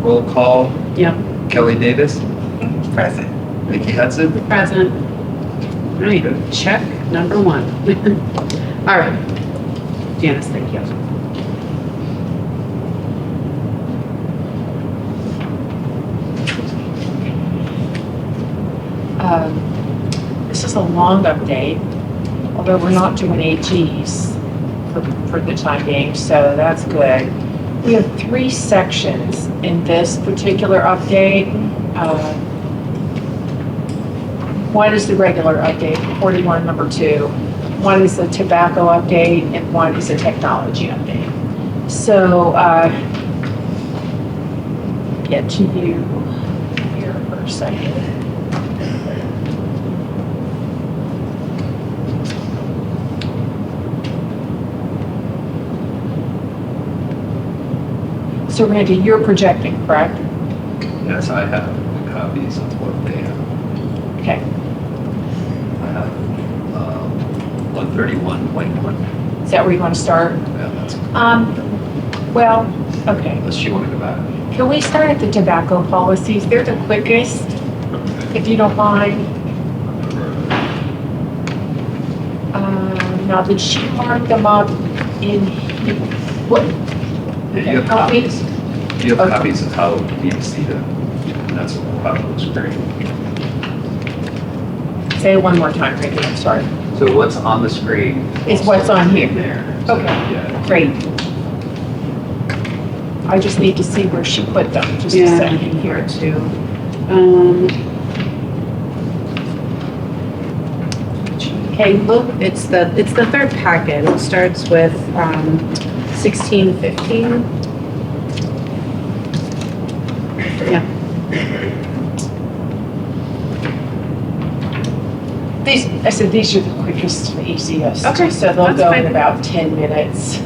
Roll call, Yep. Kelly Davis, Present. Vicki Hudson. Present. All right, check number 1. All right. Janice, thank you. This is a long update, although we're not doing AGs for the time being, so that's good. We have 3 sections in this particular update. One is the regular update, 41 number 2. One is the tobacco update, and one is a technology update. So, get to you here for a second. So Randy, you're projecting, correct? Yes, I have copies of what they have. Okay. I have 131.1. Is that where you want to start? Yeah, that's, Well, okay. unless you want to go back. Can we start at the tobacco policies? They're the quickest, if you don't mind. Now, did she mark them up in, what? Yeah, you have Help me? copies. You have Okay. copies of how you see them. And that's what looks great. Say it one more time, Randy, I'm sorry. So what's on the screen? Is what's on here. There. So, Okay. Yeah. Great. I just need to see where she put them, just a Yeah. second here too. Okay, look, it's the 3rd packet. It starts with 1615. Yeah. I said these are the quickest and easiest. Okay, So they'll that's go fine. in about 10 minutes.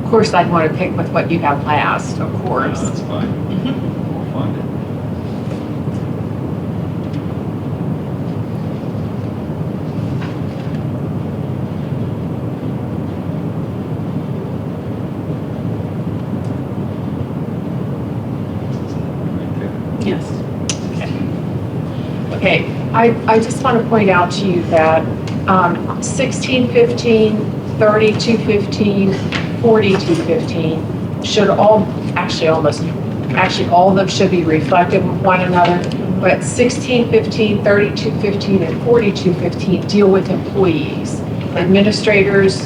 Of course, I'd want to pick with what you have last, of course. That's fine. We'll find it. Right there. Yes. Okay, I just want to point out to you that 1615, 3215, 4215 should all, actually all of them should be reflective of one another, but 1615, 3215, and 4215 deal with employees, administrators,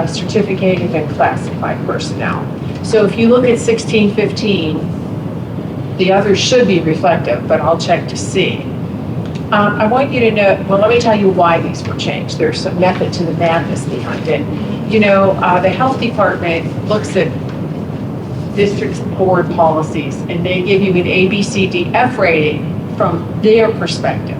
certificated and classified personnel. So if you look at 1615, the others should be reflective, but I'll check to see. I want you to know, well, let me tell you why these were changed. There's some method to the madness behind it. You know, the health department looks at district's board policies and they give you an A, B, C, D, F rating from their perspective.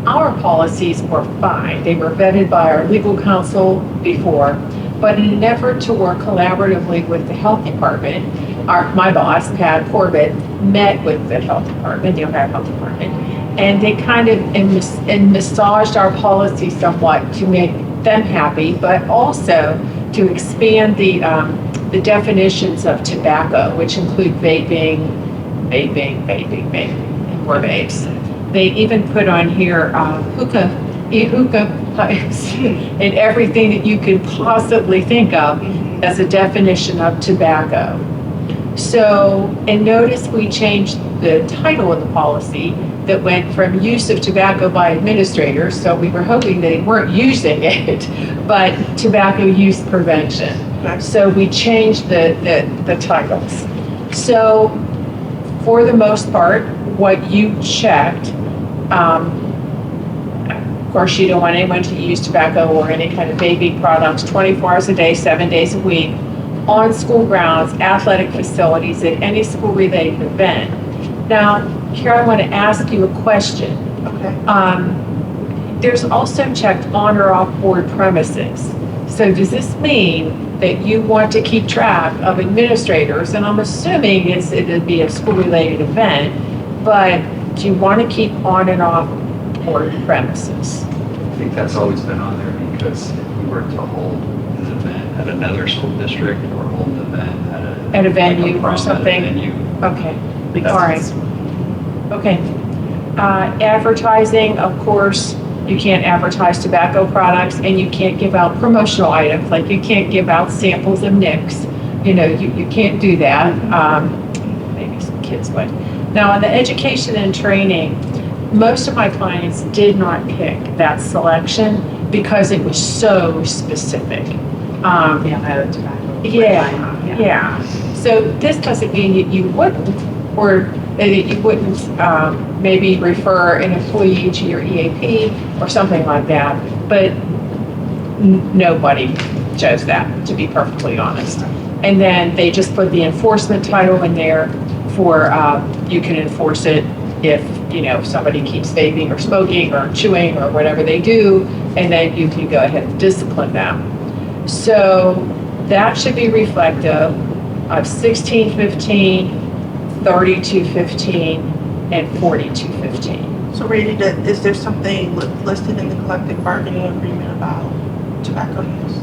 Our policies were fine. They were vetted by our legal counsel before, but in an effort to work collaboratively with the health department, my boss, Pat Corbett, met with the health department, the Ohio Health Department, and they kind of massaged our policy somewhat to make them happy, but also to expand the definitions of tobacco, which include vaping, and more vapes. They even put on here hookah pipes and everything that you could possibly think of as a definition of tobacco. So, and notice we changed the title of the policy that went from use of tobacco by administrators, so we were hoping they weren't using it, but tobacco use prevention. So we changed the titles. So for the most part, what you checked, of course you don't want anyone to use tobacco or any kind of vaping products 24 hours a day, 7 days a week, on school grounds, athletic facilities, at any school-related event. Now, here I want to ask you a question. Okay. There's also checked on or off board premises. So does this mean that you want to keep track of administrators? And I'm assuming it'd be a school-related event, but do you want to keep on and off board premises? I think that's always been on there because if we were to hold an event at another school district or hold an event At a venue like or something? venue, Okay, that's- all right. Okay. Advertising, of course, you can't advertise tobacco products and you can't give out promotional items, like you can't give out samples of Nicks. You can't do that. Maybe some kids would. Now, on the education and training, most of my clients did not pick that selection because it was so specific. Yeah, tobacco. Yeah. So this doesn't mean you wouldn't, or that you wouldn't maybe refer an employee to your EAP or something like that, but nobody chose that, to be perfectly honest. And then they just put the enforcement title in there for, you can enforce it if, somebody keeps vaping or smoking or chewing or whatever they do, and then you can go ahead and discipline them. So that should be reflective of 1615, 3215, and 4215. So Randy, is there something listed in the collective bargaining agreement about tobacco use?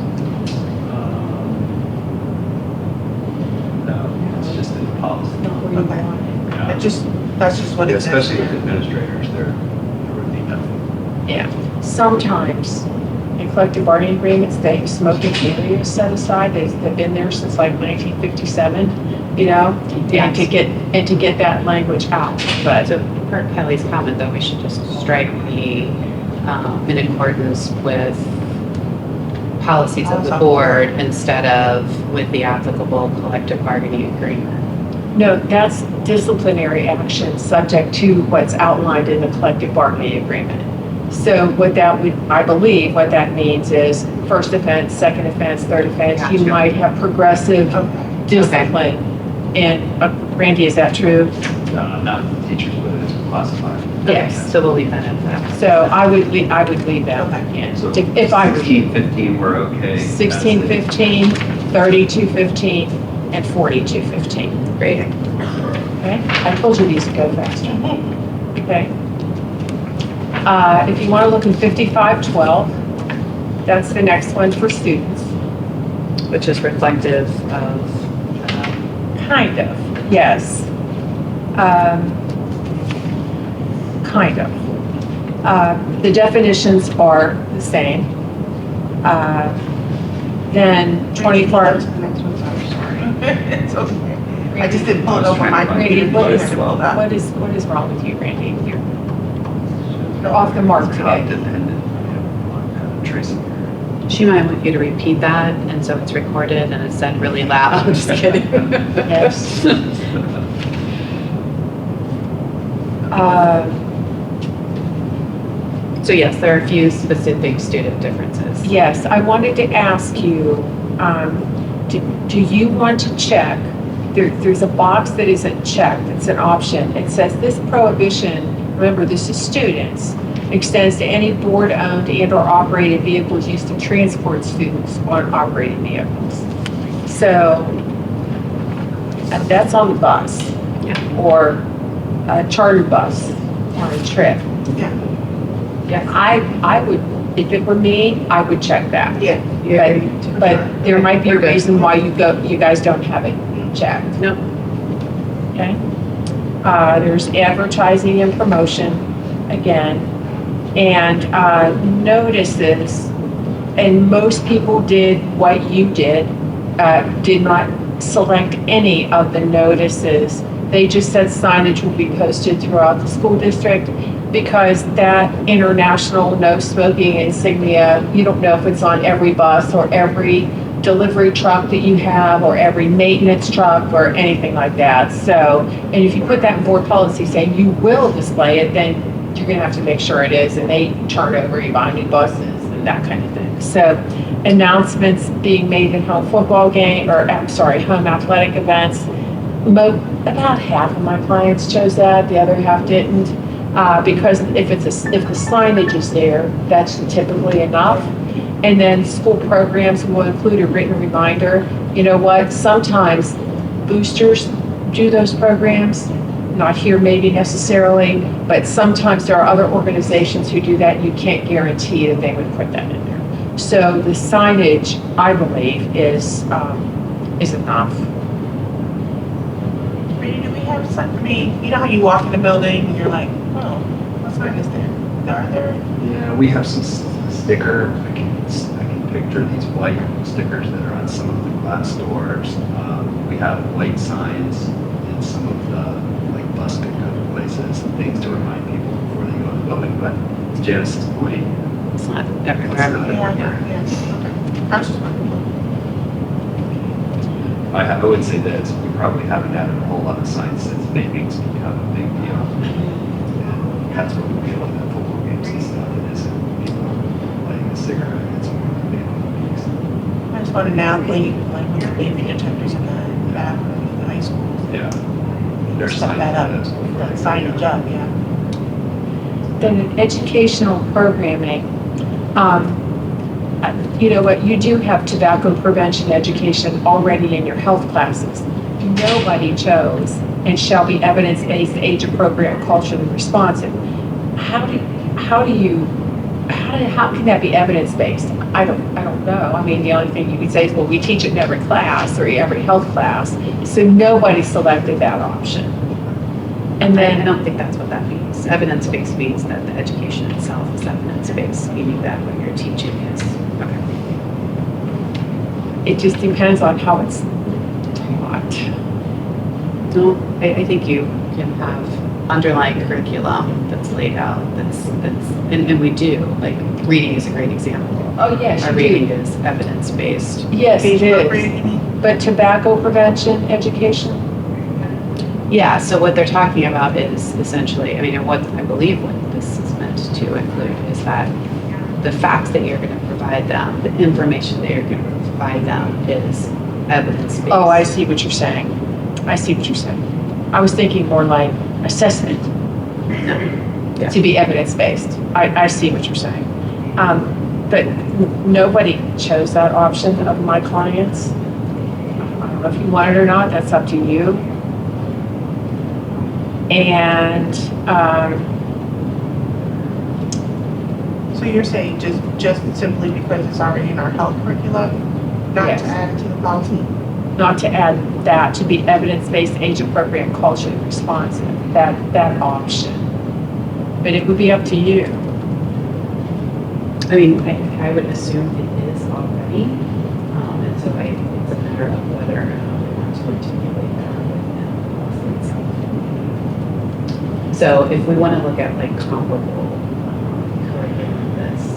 No, it's just in the policy. Okay. Yeah. That's just what Yeah, it says. especially with administrators, there would be nothing. Yeah, sometimes in collective bargaining agreements, they have smoking areas set aside. They've been there since like 1957, and to get that language out. But So per Kelly's comment, though, we should just strike the, in accordance with policies of the board instead of with the applicable collective bargaining agreement. no, that's disciplinary action subject to what's outlined in the collective bargaining agreement. So I believe what that means is first offense, second offense, third offense, you Gotcha. might have progressive Okay. discipline. And Randy, is that true? Not teachers, but it's classified. Yes. So we'll leave that at that. So I would leave that Okay. in. So If I were you. 16, 15, we're okay. 16, 15, 32, 15, and 42, 15. Great. Okay? I told you these would go faster. Okay? If you want to look in 5512, that's the next one for students. Which is reflective of, Kind of, yes. Kind of. The definitions are the same. Then 24. That's the next one, sorry. It's okay. I just didn't pull it over my Randy, computer. what is wrong with you, Randy? You're off the mark Job today. dependent, tracing. she might want you to repeat that, and so it's recorded and it's said really loud. I'm just kidding. Yes. So yes, there are a few specific student differences. Yes, I wanted to ask you, do you want to check? There's a box that isn't checked. It's an option. It says this prohibition, remember this is students, extends to any board-owned and/or operated vehicles used to transport students on operated vehicles. So, and that's on the bus. Yeah. Or a charter bus on a trip. Yeah. Yeah, I would, if it were me, I would check that. Yeah. But there might be a reason why you guys don't have it checked. Nope. Okay? There's advertising and promotion, again, and notices, and most people did what you did not select any of the notices. They just said signage will be posted throughout the school district because that international no smoking insignia, you don't know if it's on every bus or every delivery truck that you have or every maintenance truck or anything like that. So, and if you put that in board policy saying you will display it, then you're gonna have to make sure it is, and they turn over, you buy new buses and that kind of thing. So announcements being made in home football game, or I'm sorry, home athletic events. About half of my clients chose that, the other half didn't. Because if the signage is there, that's typically enough. And then school programs will include a written reminder. You know what, sometimes boosters do those programs, not here maybe necessarily, but sometimes there are other organizations who do that. You can't guarantee that they would put that in there. So the signage, I believe, is enough. Brady, do we have some, I mean, you know how you walk in the building and you're like, oh, what sign is there? Are there? Yeah, we have some sticker, I can picture these white stickers that are on some of the glass doors. We have white signs in some of the, like, bus pickup places and things to remind people before they go to the building, but to Janice's point, It's not everywhere. It's not Yeah, everywhere. yeah, okay. I was just wondering. I would say that we probably haven't added a whole lot of signs since naming's become a big deal. And that's what we feel in the football games and stuff. It isn't people lighting a cigarette. It's more than people. I just want to now, when you, like, when you're leaving your attenders in the bathroom in the high school. Yeah. There's Stuff that up, signage that signage up, yeah. Then in educational programming, you know what, you do have tobacco prevention education already in your health classes. Nobody chose and shall be evidence-based, age-appropriate, culturally responsive. How can that be evidence-based? I don't know. I mean, the only thing you could say is, well, we teach it in every class or every health class. So nobody selected that option. And I then, don't think that's what that means. Evidence-based means that the education itself is evidence-based, meaning that what you're teaching is, okay. it just depends on how it's taught. No, I think you can have underlying curriculum that's laid out, and we do, like, reading is a great example. Oh, yes, Our you reading do. is evidence-based. Yes, it Age-appropriate, is. you mean? But tobacco prevention education? Yeah, so what they're talking about is essentially, I mean, and what I believe what this is meant to include is that the facts that you're going to provide them, the information that you're going to provide them is evidence-based. Oh, I see what you're saying. I see what you're saying. I was thinking more like assessment Yeah. to be evidence-based. I see what you're saying. But nobody chose that option of my clients. I don't know if you want it or not, that's up to you. And, So you're saying just simply because it's already in our health curriculum, not Yes. to add it to the policy? not to add that, to be evidence-based, age-appropriate, culturally responsive, that option. But it would be up to you. I mean, I would assume it is already, and so I think it's a matter of whether or not we want to articulate that within the policy itself. So if we want to look at like comparable curriculum that's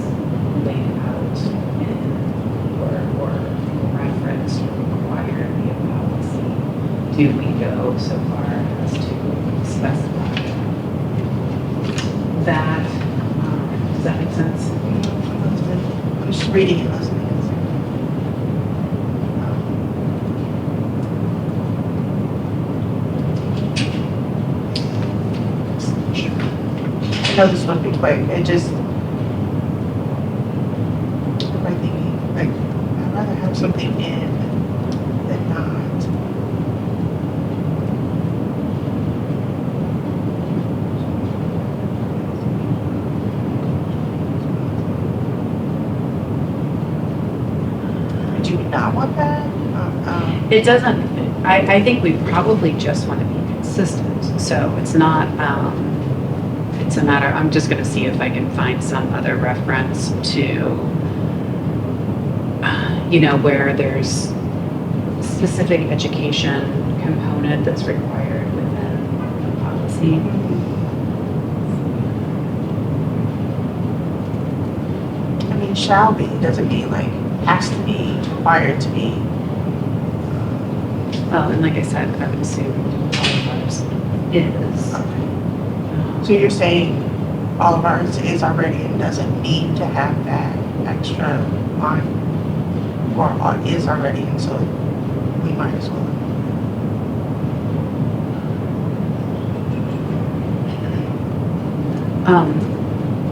laid out in or referenced or required via policy, do we go so far as to specify that? Does that make sense? I'm just reading and listening. I know this won't be quick, it just, what am I thinking? Like, I'd rather have something in than not. Would you not want that? It doesn't, I think we probably just want to be consistent. So it's not, it's a matter, I'm just going to see if I can find some other reference to, where there's specific education component that's required within the policy. I mean, shall be, doesn't mean like has to be, required to be. Well, and like I said, I would assume all of ours is. So you're saying all of ours is already and doesn't need to have that extra line? Or is already, and so we might as well.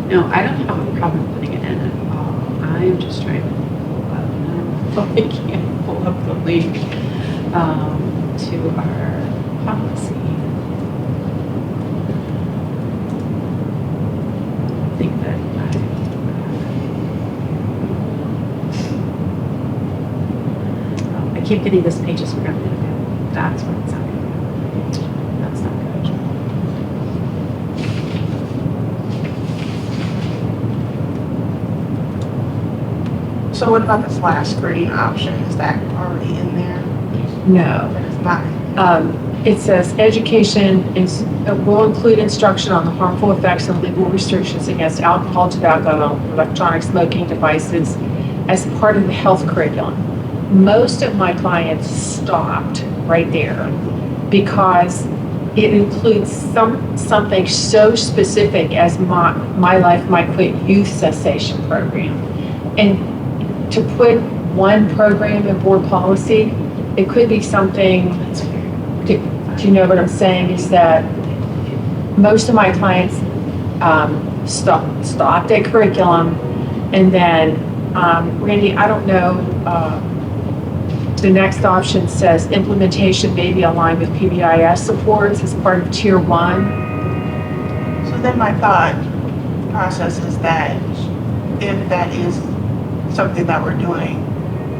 No, I don't have a problem putting it in at all. I I am just trying to pull up, now. I can't pull up the link to our policy. I think that I keep getting this page is programmed. That's what it's happening. That's not good. So what about this last screen option? Is that already in there? No. It's not. It says education will include instruction on the harmful effects and legal restrictions against alcohol, tobacco, and electronic smoking devices as part of the health curriculum. Most of my clients stopped right there because it includes something so specific as My Life, My Quit youth cessation program. And to put one program in board policy, it could be something, do you know what I'm saying, is that most of my clients stopped at curriculum, and then, Randy, I don't know, the next option says implementation may be aligned with PBIS supports as part of Tier 1. So then my thought process is that if that is something that we're doing,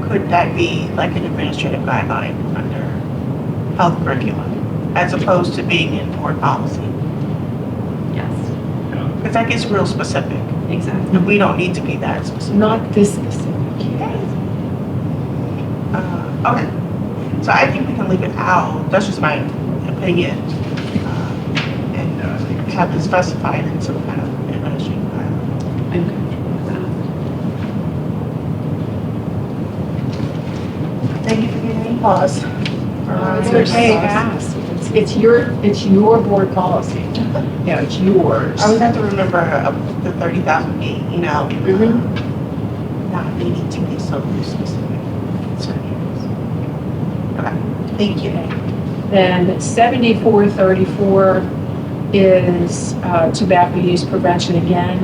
could that be like an administrative guideline under health curriculum as opposed to being in board policy? Yes, Because that gets real specific, exactly. and we don't need to be that specific. Not this specific. Okay, so I think we can leave it out. That's just my opinion, and have it specified in some kind of administrative guideline. I'm good with that. Thank you for giving me pause. It's okay, ask. It's your board policy. Yeah, it's yours. I always have to remember the 30,000 feet, you know, not needing to be so specific. Okay, thank you. Then 7434 is tobacco use prevention again.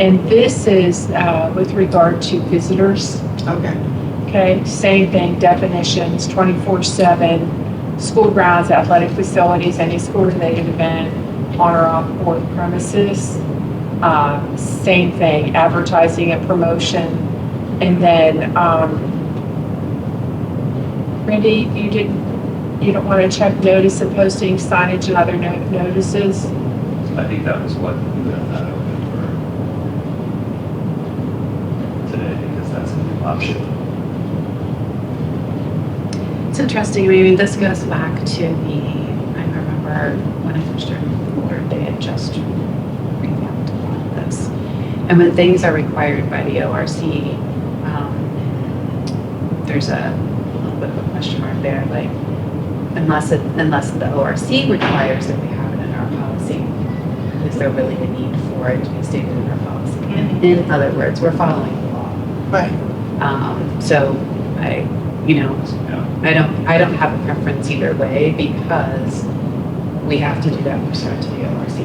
And this is with regard to visitors. Okay. Okay, same thing, definitions, 24/7, school grounds, athletic facilities, any school-related event on or off board premises. Same thing, advertising and promotion. And then, Randy, you don't want to check notice of posting, signage, and other notices? I think that was what we left that open for today, because that's a new option. It's interesting. I mean, this goes back to I remember when I first started with the board, they had just revamped all of this. And when things are required by the ORC, there's a little bit of a question mark there, like, unless the ORC requires that we have it in our policy, is there really a need for it to be stated in our policy? And in other words, we're following the law. Right. So I don't have a preference either way, because we have to do that pursuant to the ORC.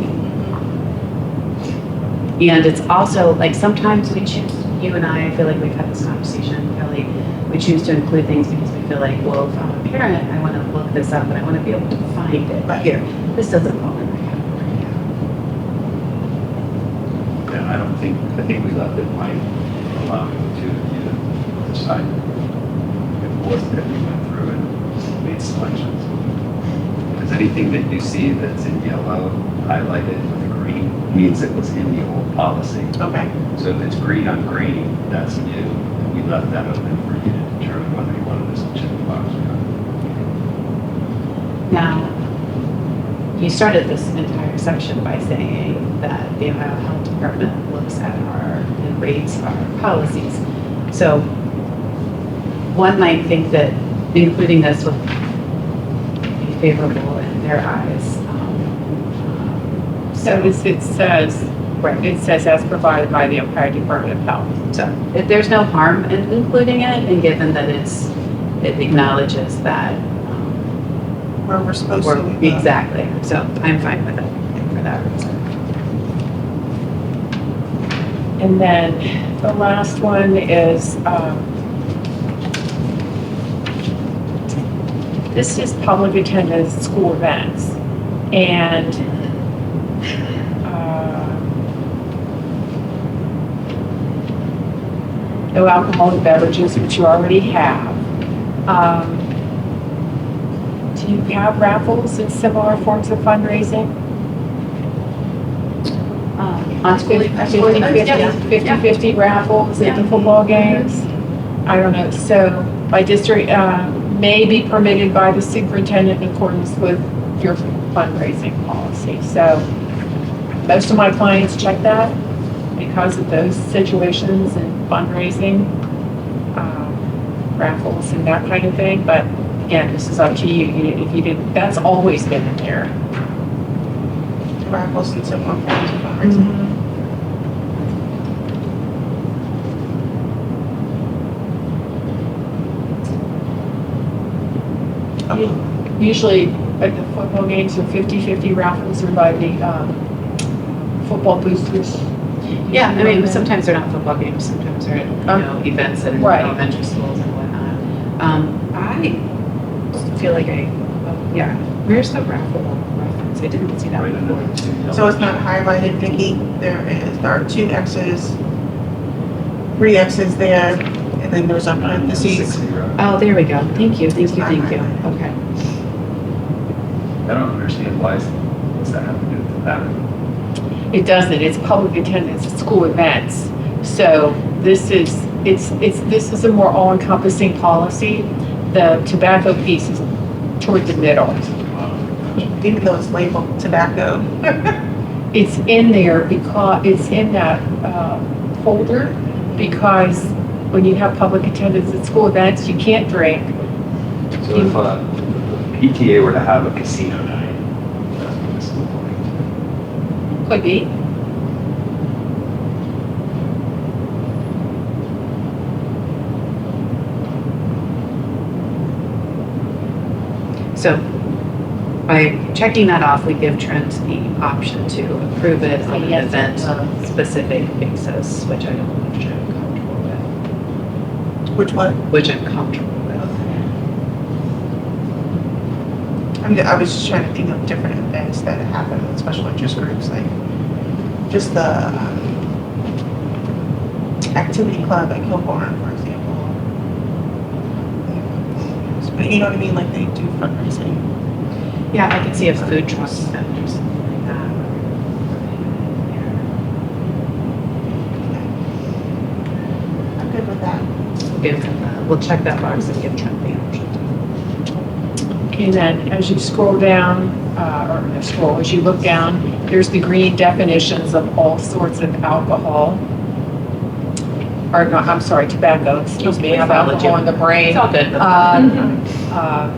And it's also like sometimes we choose, you and I feel like we've had this conversation, Kelly, we choose to include things because we feel like, well, if I'm a parent, I want to look this up and I want to be able to find it here. This doesn't fall in my category. Yeah, I think we left it blank, allowing the two of you to decide. If it wasn't that we went through and made selections. Because anything that you see that's in yellow, highlighted with green, means it was in the old policy. Okay. So if it's green on green, that's new. And we left that open for you to determine whether you wanted us to check the box or not. Now, you started this entire section by saying that the Ohio Health Department looks at and rates our policies. So one might think that including this would be favorable in their eyes. So it says, it says as provided by the Ohio Department of Health. So if there's no harm in including it, and given that it acknowledges that Where we're supposed to. exactly. So I'm fine with it for that reason. And then the last one is, this is public attendance at school events. And no alcoholic beverages, which you already have. Do you have raffles and similar forms of fundraising? On school events? 50/50 raffles at the football games? I don't know. So my district may be permitted by the superintendent in accordance with your fundraising policy. So most of my clients check that because of those situations and fundraising, raffles and that kind of thing. But again, this is up to you. If you didn't, that's always been in there. Raffles and similar forms of fundraising. Usually at the football games, are 50/50 raffles are by the football boosters. Yeah, I mean, sometimes they're not football games, sometimes they're, events in Right. elementary schools and whatnot. I feel like where's the raffle reference? I didn't see that Right under before. the two. So it's not highlighted, Vicki. There are 2 X's, 3 X's there, and then there's a parentheses. 60. Oh, there we go. Thank you. Okay. I don't understand what's that have to do with that? It doesn't. It's public attendance at school events. So this is a more all-encompassing policy. The tobacco piece is toward the middle. Even though it's labeled tobacco. It's in there because it's in that folder because when you have public attendance at school events, you can't drink. So if PTA were to have a casino night, that's what this look like. Could be. So by checking that off, we give Trent the option to approve it on an Yes. event-specific basis, which I don't know if I'm comfortable Which one? with. Which I'm comfortable with. I was just trying to think of different events that happen with special interest groups, like just the activity club at Kilbourne, for example. But you know what I mean? Like they do fundraising. Yeah, I could see a food truck event or something like that. I'm good with that. We'll check that box and give Trent the option. And then as you scroll down, as you look down, there's the green definitions of all sorts of alcohol. Or, no, I'm sorry, tobacco, excuse me, I have alcohol in the brain. It's all good.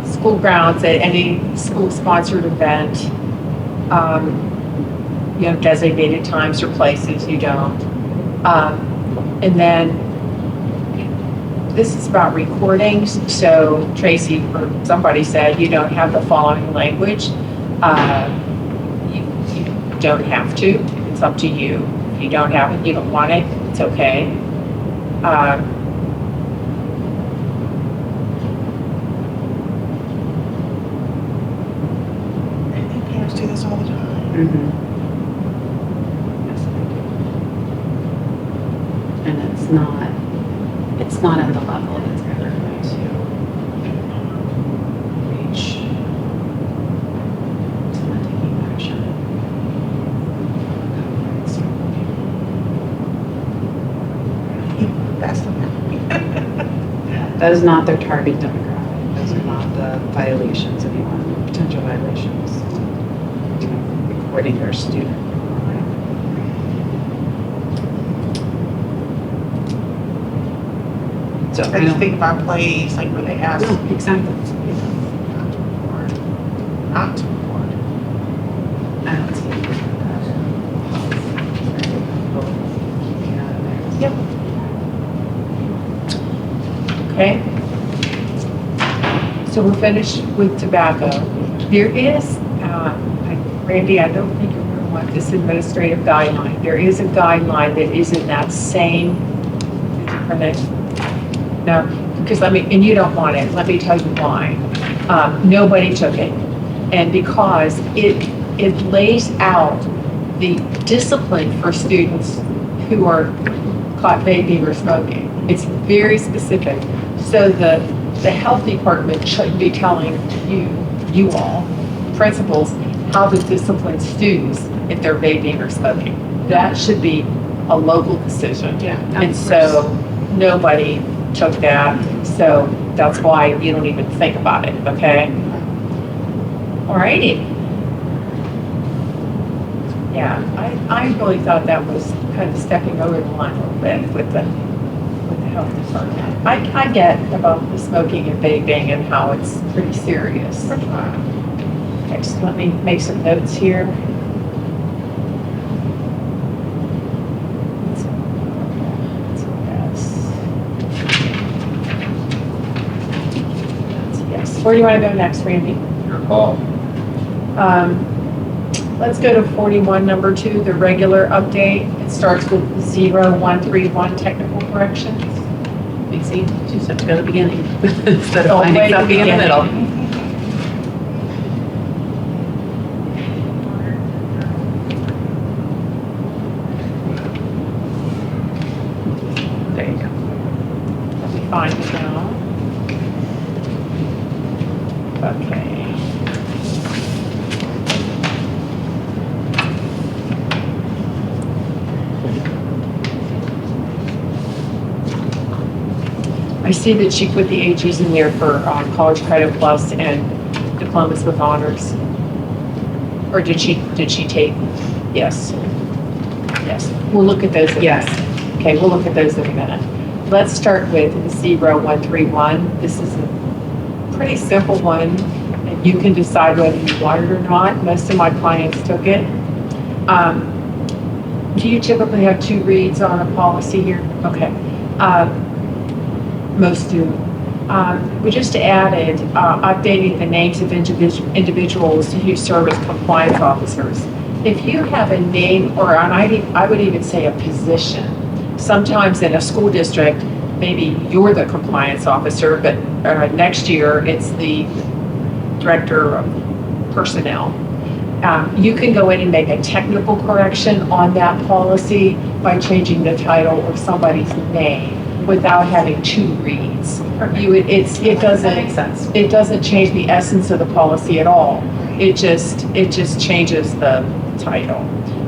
School grounds at any school-sponsored event. You have designated times or places, you don't. And then this is about recordings. So Tracy or somebody said you don't have the following language. You don't have to. It's up to you. If you don't have it, you don't want it, it's okay. I think parents do this all the time. Mhm. Yes, I do. And it's not at the level that's ever going to reach someone taking action. That's the That is not their target demographic. Those are not the violations anymore, potential violations. Recording their student. So I just think about plays, like when they ask No, exactly. not to record. I don't see it. Yep. Okay. So we're finished with tobacco. There is, Randy, I don't think you're don't want this administrative guideline. There is a guideline that is in that same, no, because and you don't want it. Let me tell you why. Nobody took it. And because it lays out the discipline for students who are caught vaping or smoking. It's very specific. So the health department shouldn't be telling you all, principals, how to discipline students if they're vaping or smoking. That should be a local decision. Yeah. And so nobody took that. So that's why you don't even think about it, okay? Alrighty. Yeah, I really thought that was kind of stepping over the line a little bit with the health department. I get about the smoking and vaping and how it's pretty serious. Okay, so let me make some notes here. Yes. Where do you want to go next, Randy? Your call. Let's go to 41, number 2, the regular update. It starts with 0131 technical corrections. Easy, just have to go to the beginning instead of All the way finding to the something in the middle. There you go. Let me find it now. Okay. I see that she put the AGs in there for college credit plus and diplomas with honors. Or did she take? Yes. Yes. We'll look at those. Yes. Okay, we'll look at those in a minute. Let's start with 0131. This is a pretty simple one, and you can decide whether you want it or not. Most of my clients took it. Do you typically have 2 reads on a policy here? Okay. Most do. We just added updating the names of individuals who serve as compliance officers. If you have a name, or I would even say a position, sometimes in a school district, maybe you're the compliance officer, but next year it's the director of personnel. You can go in and make a technical correction on that policy by changing the title or somebody's name without having 2 reads. That makes sense. It doesn't change the essence of the policy at all. It just changes the title.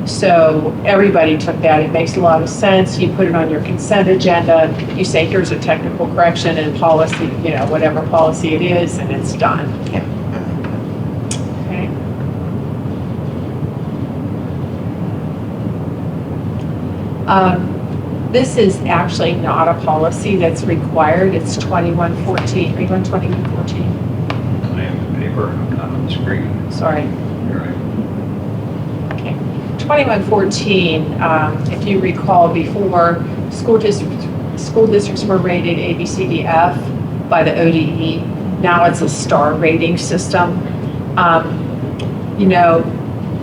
So everybody took that. It makes a lot of sense. You put it on your consent agenda. You say, here's a technical correction in policy, whatever policy it is, and it's done. Okay. This is actually not a policy that's required. It's 2114. Are you on 2114? I have the paper, not on the screen. Sorry. You're right. Okay. 2114, if you recall before, school districts were rated A, B, C, D, F by the ODE. Now it's a star rating system.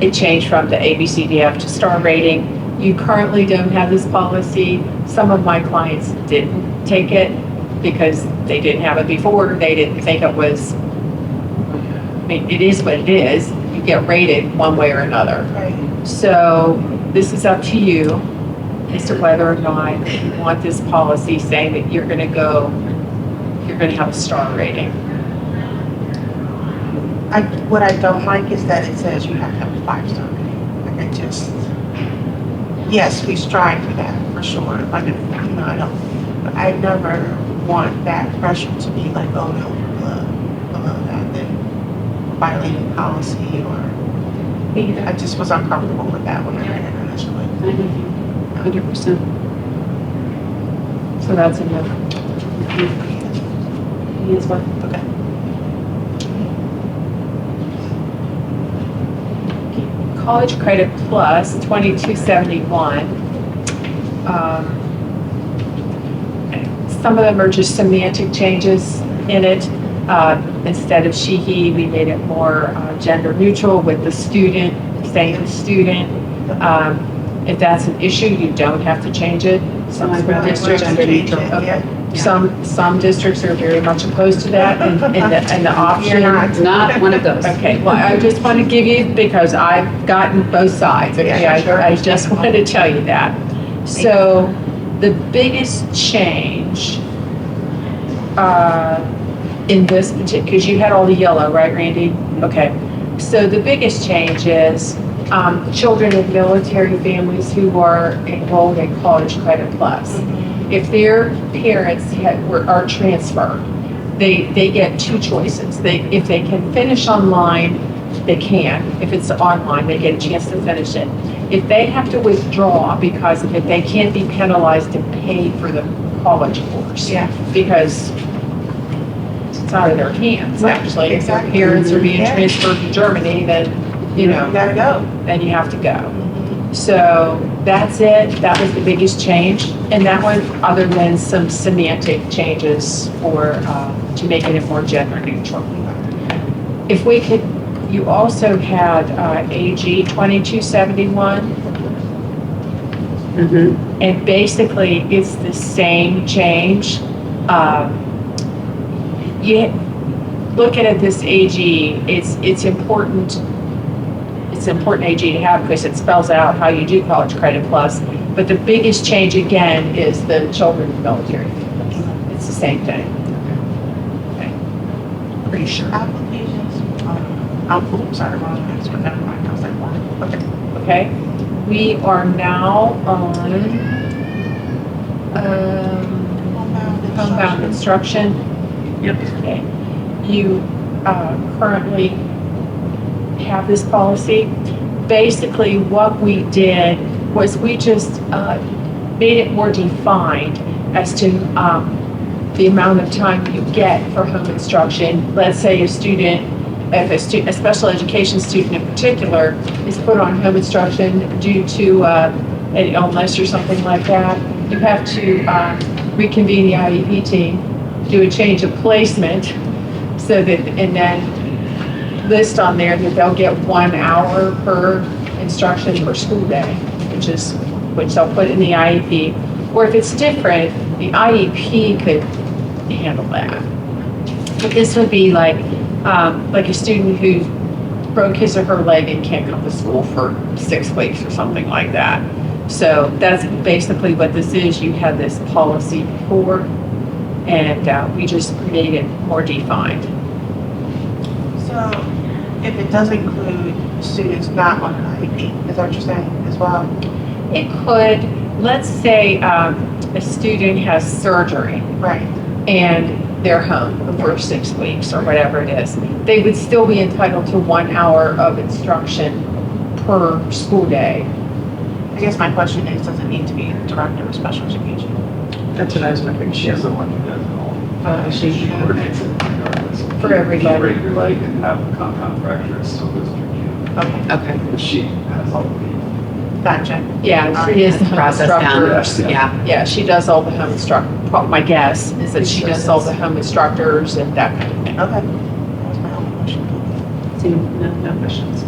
It changed from the A, B, C, D, F to star rating. You currently don't have this policy. Some of my clients didn't take it because they didn't have it before. They didn't think it was, it is what it is. You get rated one way or another. Right. So this is up to you as to whether or not you want this policy saying that you're going to have a star rating. What I don't like is that it says you have to have a 5-star rating. Like yes, we strive for that, for sure. I never want that pressure to be like, oh no, below that, then violating policy or, I just was uncomfortable with that when I read it initially. 100%. So that's enough. He is what? Okay. College Credit Plus, 2271. Some of them are just semantic changes in it. Instead of she, he, we made it more gender neutral with the student same student. If that's an issue, you don't have to change it. Some I'd school rather districts change it, yeah. Okay. Some districts are very much opposed to that, and the option. Not one of those. Okay, well, I just want to give you, because I've gotten both sides, okay? Yeah, sure. I just wanted to tell you that. So, the biggest change in this particular, because you had all the yellow, right, Randy? Okay. So the biggest change is children of military families who are enrolled in College Credit Plus. If their parents are transferred, they get two choices. If they can finish online, they can. If it's online, they get a chance to finish it. If they have to withdraw because of it, they can't be penalized to pay for the college course. Yeah. Because it's out of their hands, Right, actually. If their exactly. parents are being Yeah. transferred to Germany, then, you know, You gotta go. then you have to go. So that's it. That was the biggest change. And that one, other than some semantic changes to make it more gender neutral. If we could, you also had AG 2271. And basically, it's the same change. You look at this AG, it's important. It's an important AG to have because it spells out how you do College Credit Plus. But the biggest change again is the children of military. It's the same thing. Okay. Pretty sure. Applications, sorry, wrong answer, never mind, I was like, wow, okay. Okay. We are now on homebound instruction. Yep. Okay. You currently have this policy. Basically, what we did was we just made it more defined as to the amount of time you get for home instruction. Let's say a special education student in particular is put on home instruction due to an illness or something like that, you have to reconvene the IEP team, do a change of placement, so that, and then list on there that they'll get 1 hour per instruction per school day, which they'll put in the IEP. Or if it's different, the IEP could handle that. But this would be like a student who broke his or her leg and can't come to school for 6 weeks or something like that. So that's basically what this is. You had this policy before, and we just made it more defined. So if it does include students not on an IEP, is that what you're saying as well? It could, let's say a student has surgery Right. and they're home for 6 weeks or whatever it is. They would still be entitled to 1 hour of instruction per school day. I guess my question is, does it need to be a director of special education? That's what I was wondering. She's the one who does it all. She coordinates it regardless. For everybody. If you break your leg and have a compound fracture, it still goes through you. Okay, Okay. But she has all the. gotcha. Yeah, she is the home Process down. instructor. Yeah. Yeah, she does all the home instruct. My guess is that she does all the home instructors and that kind of thing. Okay. That was my only question. No questions.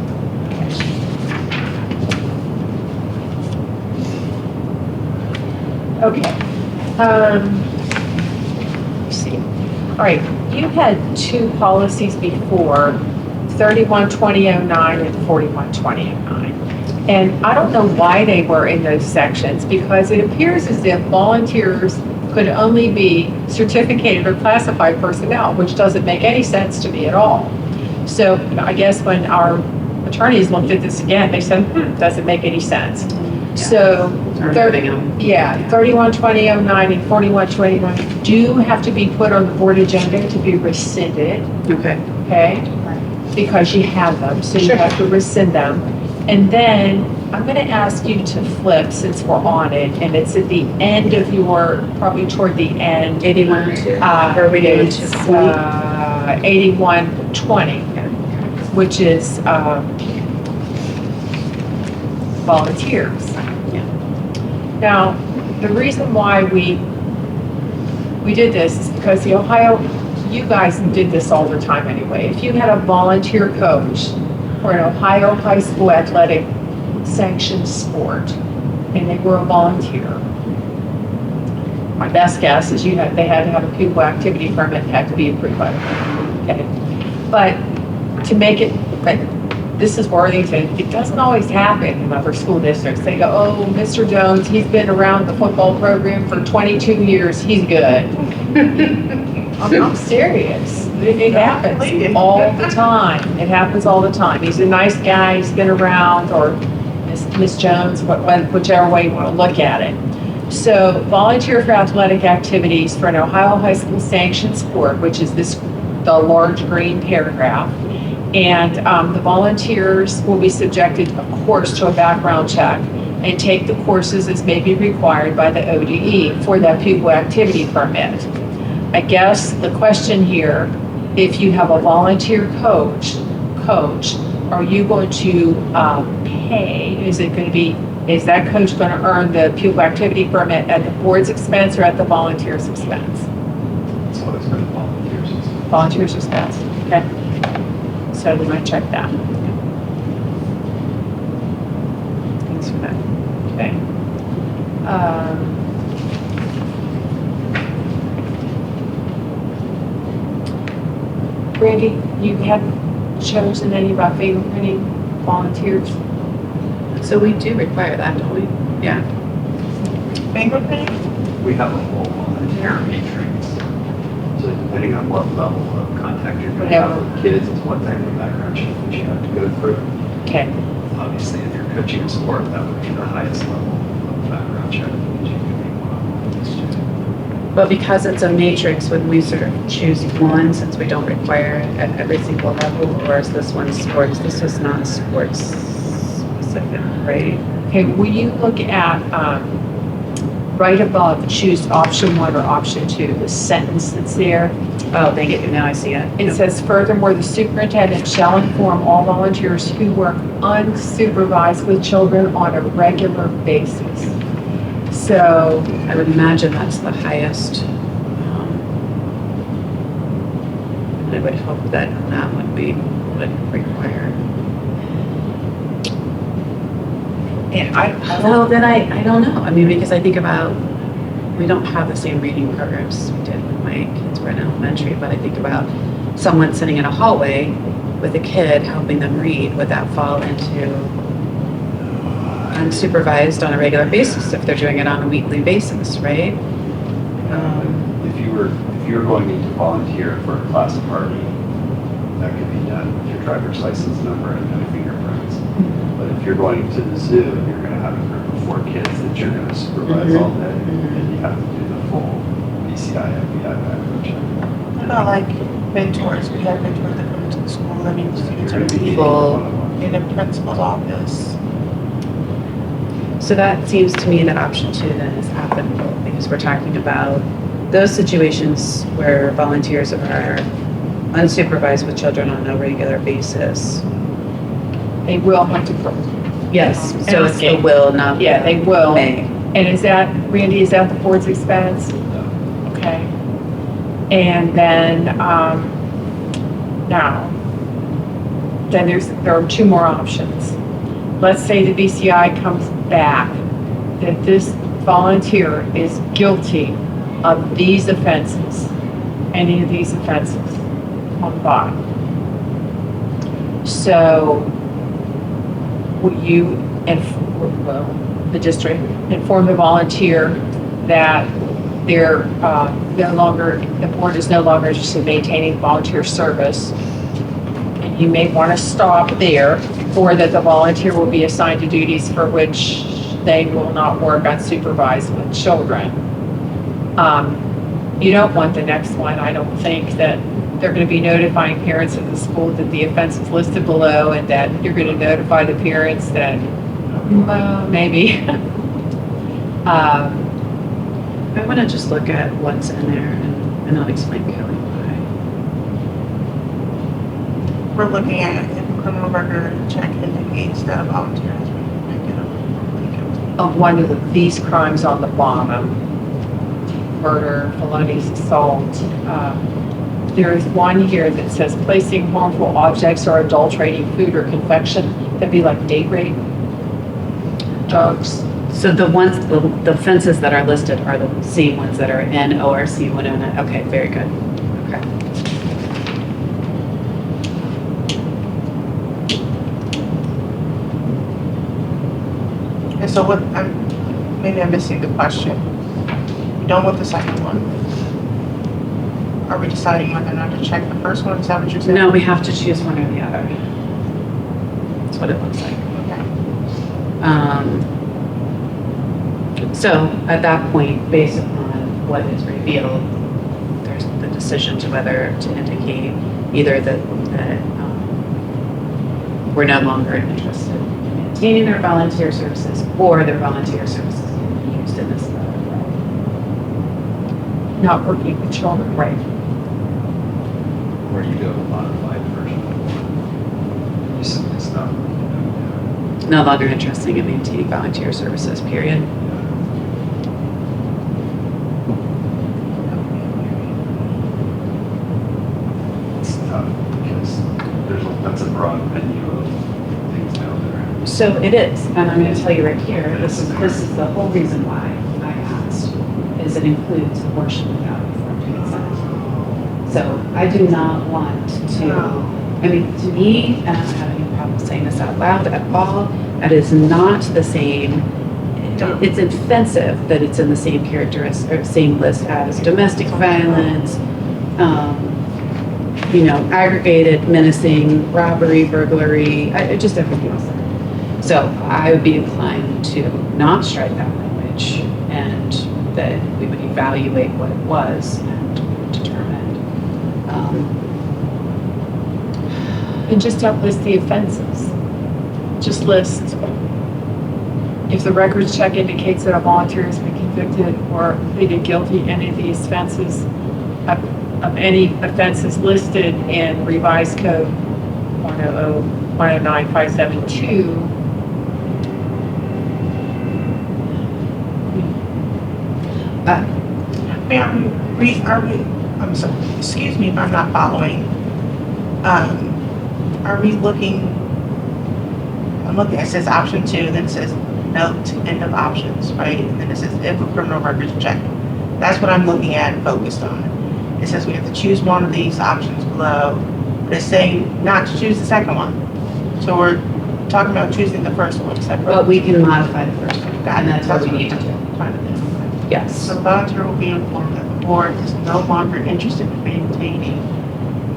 Okay. Let's see. All right, you had two policies before, 312009 and 412009. And I don't know why they were in those sections, because it appears as if volunteers could only be certificated or classified personnel, which doesn't make any sense to me at all. So I guess when our attorneys looked at this again, they said, doesn't make any sense. So, Removing them. yeah, 312009 and 4129 do have to be put on the board agenda to be rescinded, Okay. okay? Because you have them, so you have to rescind them. And then I'm going to ask you to flip, since we're on it, and it's at the end of your, probably toward the end. 81 to, are we doing It's, to 20? 8120, which is volunteers. Yeah. Now, the reason why we did this is because you guys did this all the time anyway. If you had a volunteer coach for an Ohio high school athletic sanctioned sport, and they were a volunteer. My best guess is they had to have a pupil activity permit, had to be approved by the board. Okay. But to make it, but this is Worthington, it doesn't always happen in other school districts. They go, oh, Mr. Jones, he's been around the football program for 22 years, he's good. I'm serious. It happens all the time. It happens all the time. He's a nice guy, he's been around, or Miss Jones, whichever way you want to look at it. So volunteer for athletic activities for an Ohio high school sanctioned sport, which is the large green paragraph. And the volunteers will be subjected, of course, to a background check and take the courses as may be required by the ODE for that pupil activity permit. I guess the question here, if you have a volunteer coach, are you going to pay? Is that coach going to earn the pupil activity permit at the board's expense or at the volunteer's expense? It's always been volunteers. Volunteer's expense, okay. So we might check that. Thanks for that. Okay. Randy, you hadn't chosen any of our fingerprinting volunteers? So we do require that, don't we? Yeah. Fingerprint? We have a whole volunteer matrix. So depending on what level of contact you're going to have with kids is what type of background check that you have to go through. Okay. Obviously, if you're coaching a sport, that would be the highest level of background check that you could be one of these. But because it's a matrix, would we sort of choose one since we don't require it at every single level, or is this one sports? This is not sports specific, right? Okay, will you look at right above, choose option 1 or option 2, the sentence that's there? Oh, thank you. Now I see it. It says, furthermore, the superintendent shall inform all volunteers who work unsupervised with children on a regular basis. So I would imagine that's the highest. I would hope that that would require. and I Well, then I don't know. I mean, because I think about, we don't have the same reading programs we did when my kids were in elementary, but I think about someone sitting in a hallway with a kid helping them read. Would that fall into unsupervised on a regular basis if they're doing it on a weekly basis, right? If you were going to volunteer for a class party, that could be done with your driver's license number and no fingerprints. But if you're going to the zoo and you're going to have a group of 4 kids that you're going to supervise all day, then you have to do the full BCI, FBI background check. What about like mentors? We have mentors that come to the school. I mean, students are meeting Full. in the principal's office. So that seems to me that option 2 then is applicable because we're talking about those situations where volunteers are unsupervised with children on a regular basis. they will have to, Yes, so it's the will, not yeah, they will. may. And is that, Randy, is that the board's expense? Okay. And then, now, then there are 2 more options. Let's say the BCI comes back that this volunteer is guilty of these offenses, any of these offenses on the bottom. So, will you, the district, inform the volunteer that they're no longer, the board is no longer interested in maintaining volunteer service, and you may want to stop there, or that the volunteer will be assigned to duties for which they will not work unsupervised with children. You don't want the next one. I don't think that they're going to be notifying parents of the school that the offense is listed below, and that you're going to notify the parents that, well, maybe. I want to just look at what's in there and I'll explain Kelly why. We're looking at if criminal record check indicates that a volunteer has been convicted of Of one of these crimes on the bottom, murder, felonious assault, There is one here that says placing harmful objects or adulterating food or confection. That'd be like date rape, drugs. So the offenses that are listed are the same ones that are in ORC 109. Okay, very good. Okay. And so what, maybe I'm missing the question. We done with the second one? Are we deciding whether or not to check the first one? Is that what you're saying? No, we have to choose one or the other. That's what it looks like. Okay. So at that point, based upon what is revealed, there's the decision to whether to indicate either that we're no longer interested in maintaining their volunteer services or their volunteer services can be used in this other way. Not working with children. Right. Or you go to modified version. You simply stop. No longer interested in maintaining volunteer services, period. It's tough because that's a broad menu of things down there. So it is, and I'm going to tell you right here, this is the whole reason why I asked, is it includes abortion without informed consent. So I do not want to, I mean, to me, and I'm having a problem saying this out loud at all, that is not the same, it's offensive that it's in the same or same list as domestic violence, aggregated menacing, robbery, burglary, just everything else. So I would be inclined to not strike that language and that we would evaluate what it was and determine. And just don't list the offenses. Just list, if the records check indicates that a volunteer has been convicted or pleaded guilty any of these offenses, of any offenses listed in revised code 109-572, I'm sorry, excuse me if I'm not following. Are we looking, I'm looking, it says option 2, then it says note, end of options, right? And then it says if a criminal records check. That's what I'm looking at and focused on. It says we have to choose one of these options below, but it's saying not to choose the second one. So we're talking about choosing the first one, is that but correct? we can modify the first one, Got and it. that's what we need to do. Trying to identify. Yes. So the volunteer will be informed that the board is no longer interested in maintaining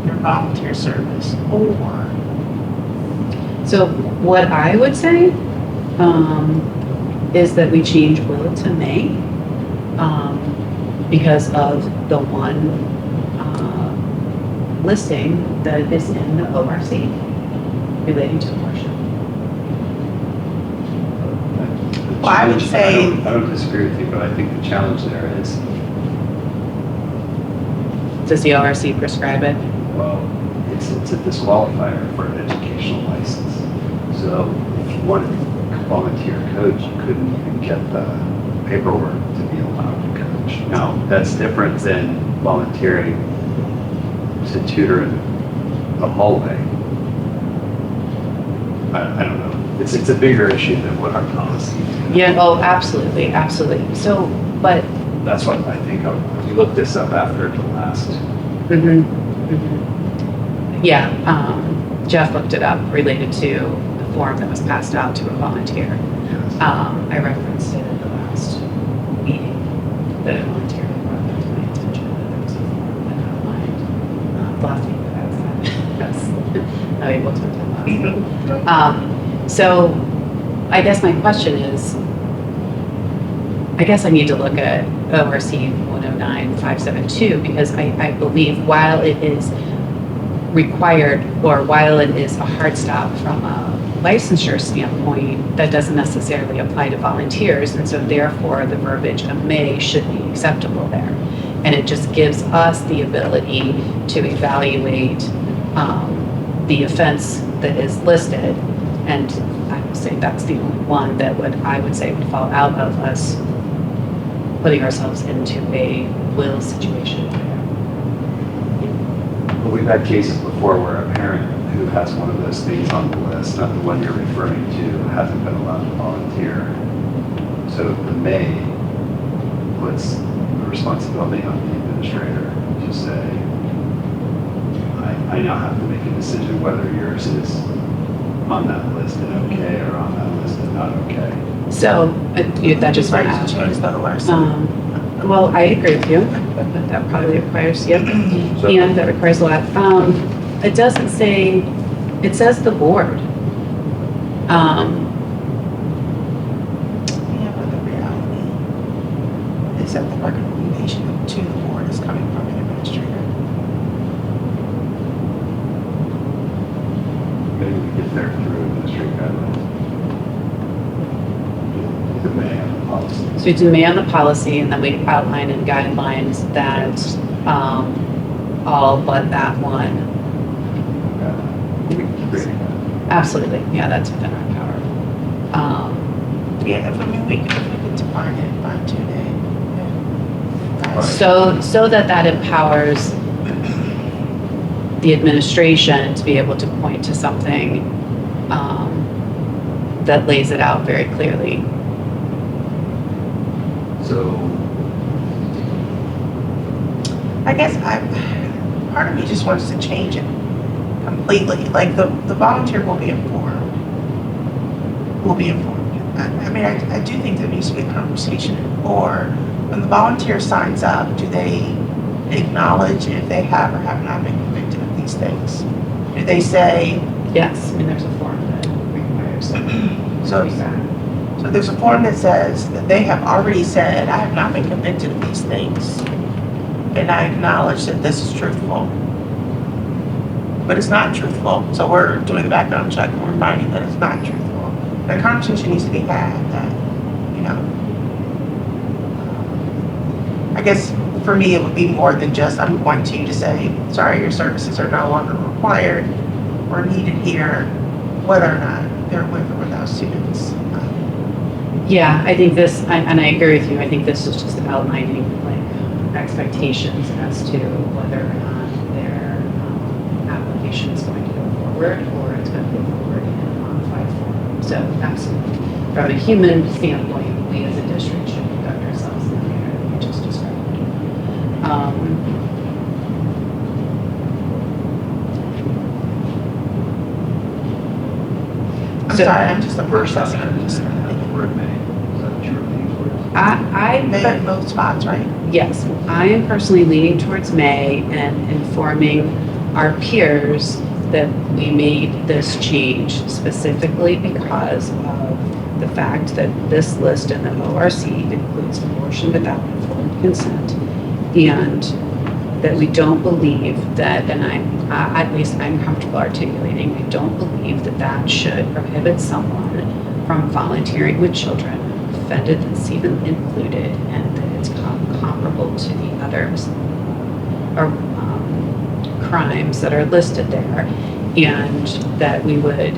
your volunteer service, or So what I would say is that we change will to may because of the one listing that is in the ORC relating to abortion. Well, I would say- I don't disagree with you, but I think the challenge there is, Does the ORC prescribe it? well, it's a disqualifier for an educational license. So if you wanted to volunteer coach, you couldn't even get the paperwork to be allowed to coach. Now, that's different than volunteering to tutor in the hallway. I don't know. It's a bigger issue than what our policy is. Yeah, oh, absolutely, absolutely. So, but, That's what I think, we looked this up after the last. yeah, Jeff looked it up related to the form that was passed out to a volunteer. I referenced it at the last meeting that a volunteer had brought that to my attention, that there was a form that outlined, last week that I was at, yes, not able to attend last week. So I guess my question is, I guess I need to look at ORC 109-572 because I believe while it is required or while it is a hard stop from a licensure standpoint, that doesn't necessarily apply to volunteers. And so therefore the verbiage of may should be acceptable there. And it just gives us the ability to evaluate the offense that is listed. And I would say that's the only one that I would say would fall out of us putting ourselves into a will situation. But we've had cases before where a parent who has one of those things on the list, not the one you're referring to, hasn't been allowed to volunteer. So the May puts the responsibility on the administrator to say, I now have to make a decision whether yours is on that list and okay, or on that list and not okay. So that just went Right, out. to change the ORC. Well, I agree with you, but that probably requires, yep, and that requires a lot. It doesn't say, it says the board. Yeah, but the reality is that the recommendation to the board is coming from an administrator. Maybe we get there through administrative guidelines. The May on the policy. So we do May on the policy, and then we outline in guidelines that all but that one. Absolutely, yeah, that's within our power. Yeah, if I mean, we could define it by 2 days. So that empowers the administration to be able to point to something that lays it out very clearly. So, I guess part of me just wants to change it completely. Like the volunteer will be informed. Will be informed. I mean, I do think there needs to be a conversation. Or when the volunteer signs up, do they acknowledge if they have or have not been convicted of these things? Do they say, Yes, I mean, there's a form that requires so there's a form that says that they have already said, I have not been convicted of these things. And I acknowledge that this is truthful. But it's not truthful. So we're doing a background check and we're finding that it's not truthful. The conversation needs to be had that, you know, I guess for me, it would be more than just, I'm going to you to say, sorry, your services are no longer required or needed here, whether or not they're with or without students. Yeah, I think this, and I agree with you, I think this is just outlining like expectations as to whether or not their application is going to go forward or it's going to go forward in a modified form. So absolutely. From a human standpoint, we as a district should conduct ourselves in the manner that you just described. I'm So- sorry, I'm just a first processor. word May, is that what you're leaning towards? I May in both spots, right? Yes, I am personally leaning towards May and informing our peers that we made this change specifically because of the fact that this list in the ORC includes abortion without informed consent, and that we don't believe that, and at least I'm comfortable articulating, we don't believe that that should prohibit someone from volunteering with children, offended that's even included, and that it's comparable to the others or crimes that are listed there, and that we would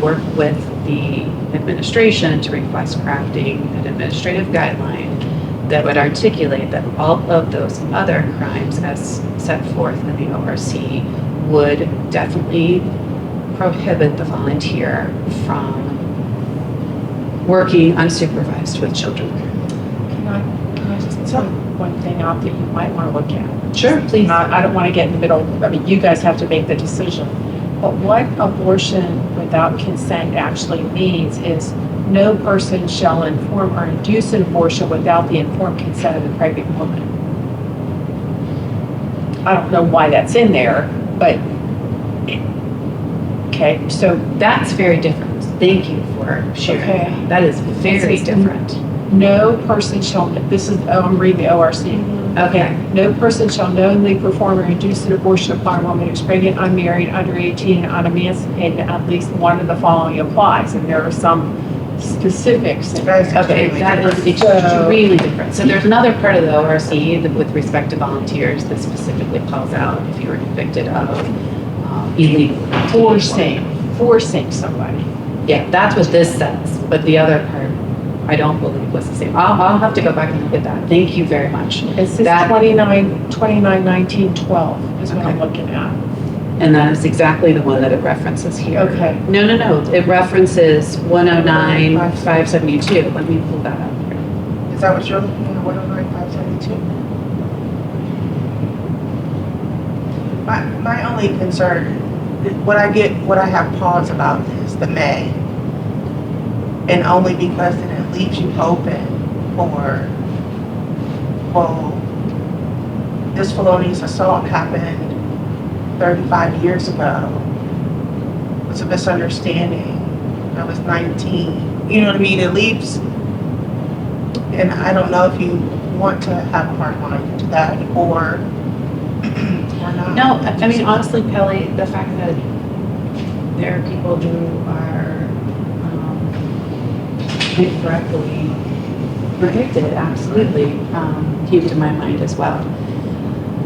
work with the administration to request crafting an administrative guideline that would articulate that all of those other crimes as set forth in the ORC would definitely prohibit the volunteer from working unsupervised with children. Can I just tell one thing out that you might want to look at? Sure, please. I don't want to get in the middle, I mean, you guys have to make the decision. But what abortion without consent actually means is no person shall inform or induce an abortion without the informed consent of the pregnant woman. I don't know why that's in there, but, okay, so That's very different. Thank you for sharing. Okay. That is very different. no person shall, this is, I'm reading the ORC. Okay. No person shall knowingly perform or induce an abortion upon a woman who is pregnant, unmarried, under 18, and unemancipated. At least one of the following applies, and there are some specifics. Okay, that is extremely different. So there's another part of the ORC that with respect to volunteers that specifically calls out if you were convicted of illegal Forcing somebody. Yeah, that's what this says, but the other part, I don't believe was the same. I'll have to go back and look at that. Thank you very much. It's this That- 291912 is what I'm Okay. looking at. And that is exactly the one that it references here. Okay. No, it references 109,572. Let me pull that up here. Is that what you're looking at, 109,572? My only concern, what I have pause about is the May. And only because then it leaves you open for, well, this felonious assault happened 35 years ago. It was a misunderstanding. I was 19. You know what I mean? It leaves, and I don't know if you want to have a hard line to that or not. No, I mean, honestly, Kelly, the fact that there are people who are incorrectly predicted, absolutely, came to my mind as well.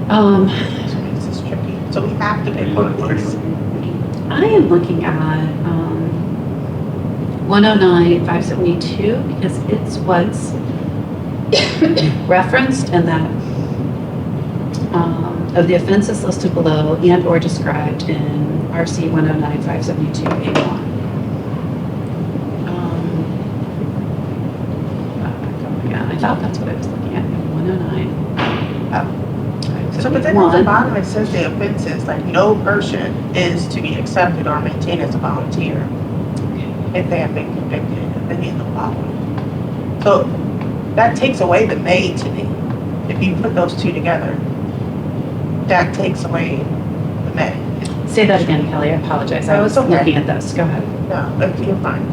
This makes this tricky. So we have to pick one of these. I am looking at 109,572 because it's what's referenced and that of the offenses listed below and or described in RC 109,572A1. I thought that's what I was looking at. 109. So, but then at the bottom it says the offenses, like no person is to be accepted or maintained as a volunteer if they have been convicted of any of the following. So that takes away the may to me. If you put those two together, that takes away the may. Say that again, Kelly. I apologize. I No, was it's okay. looking at this. Go ahead. No, you're fine.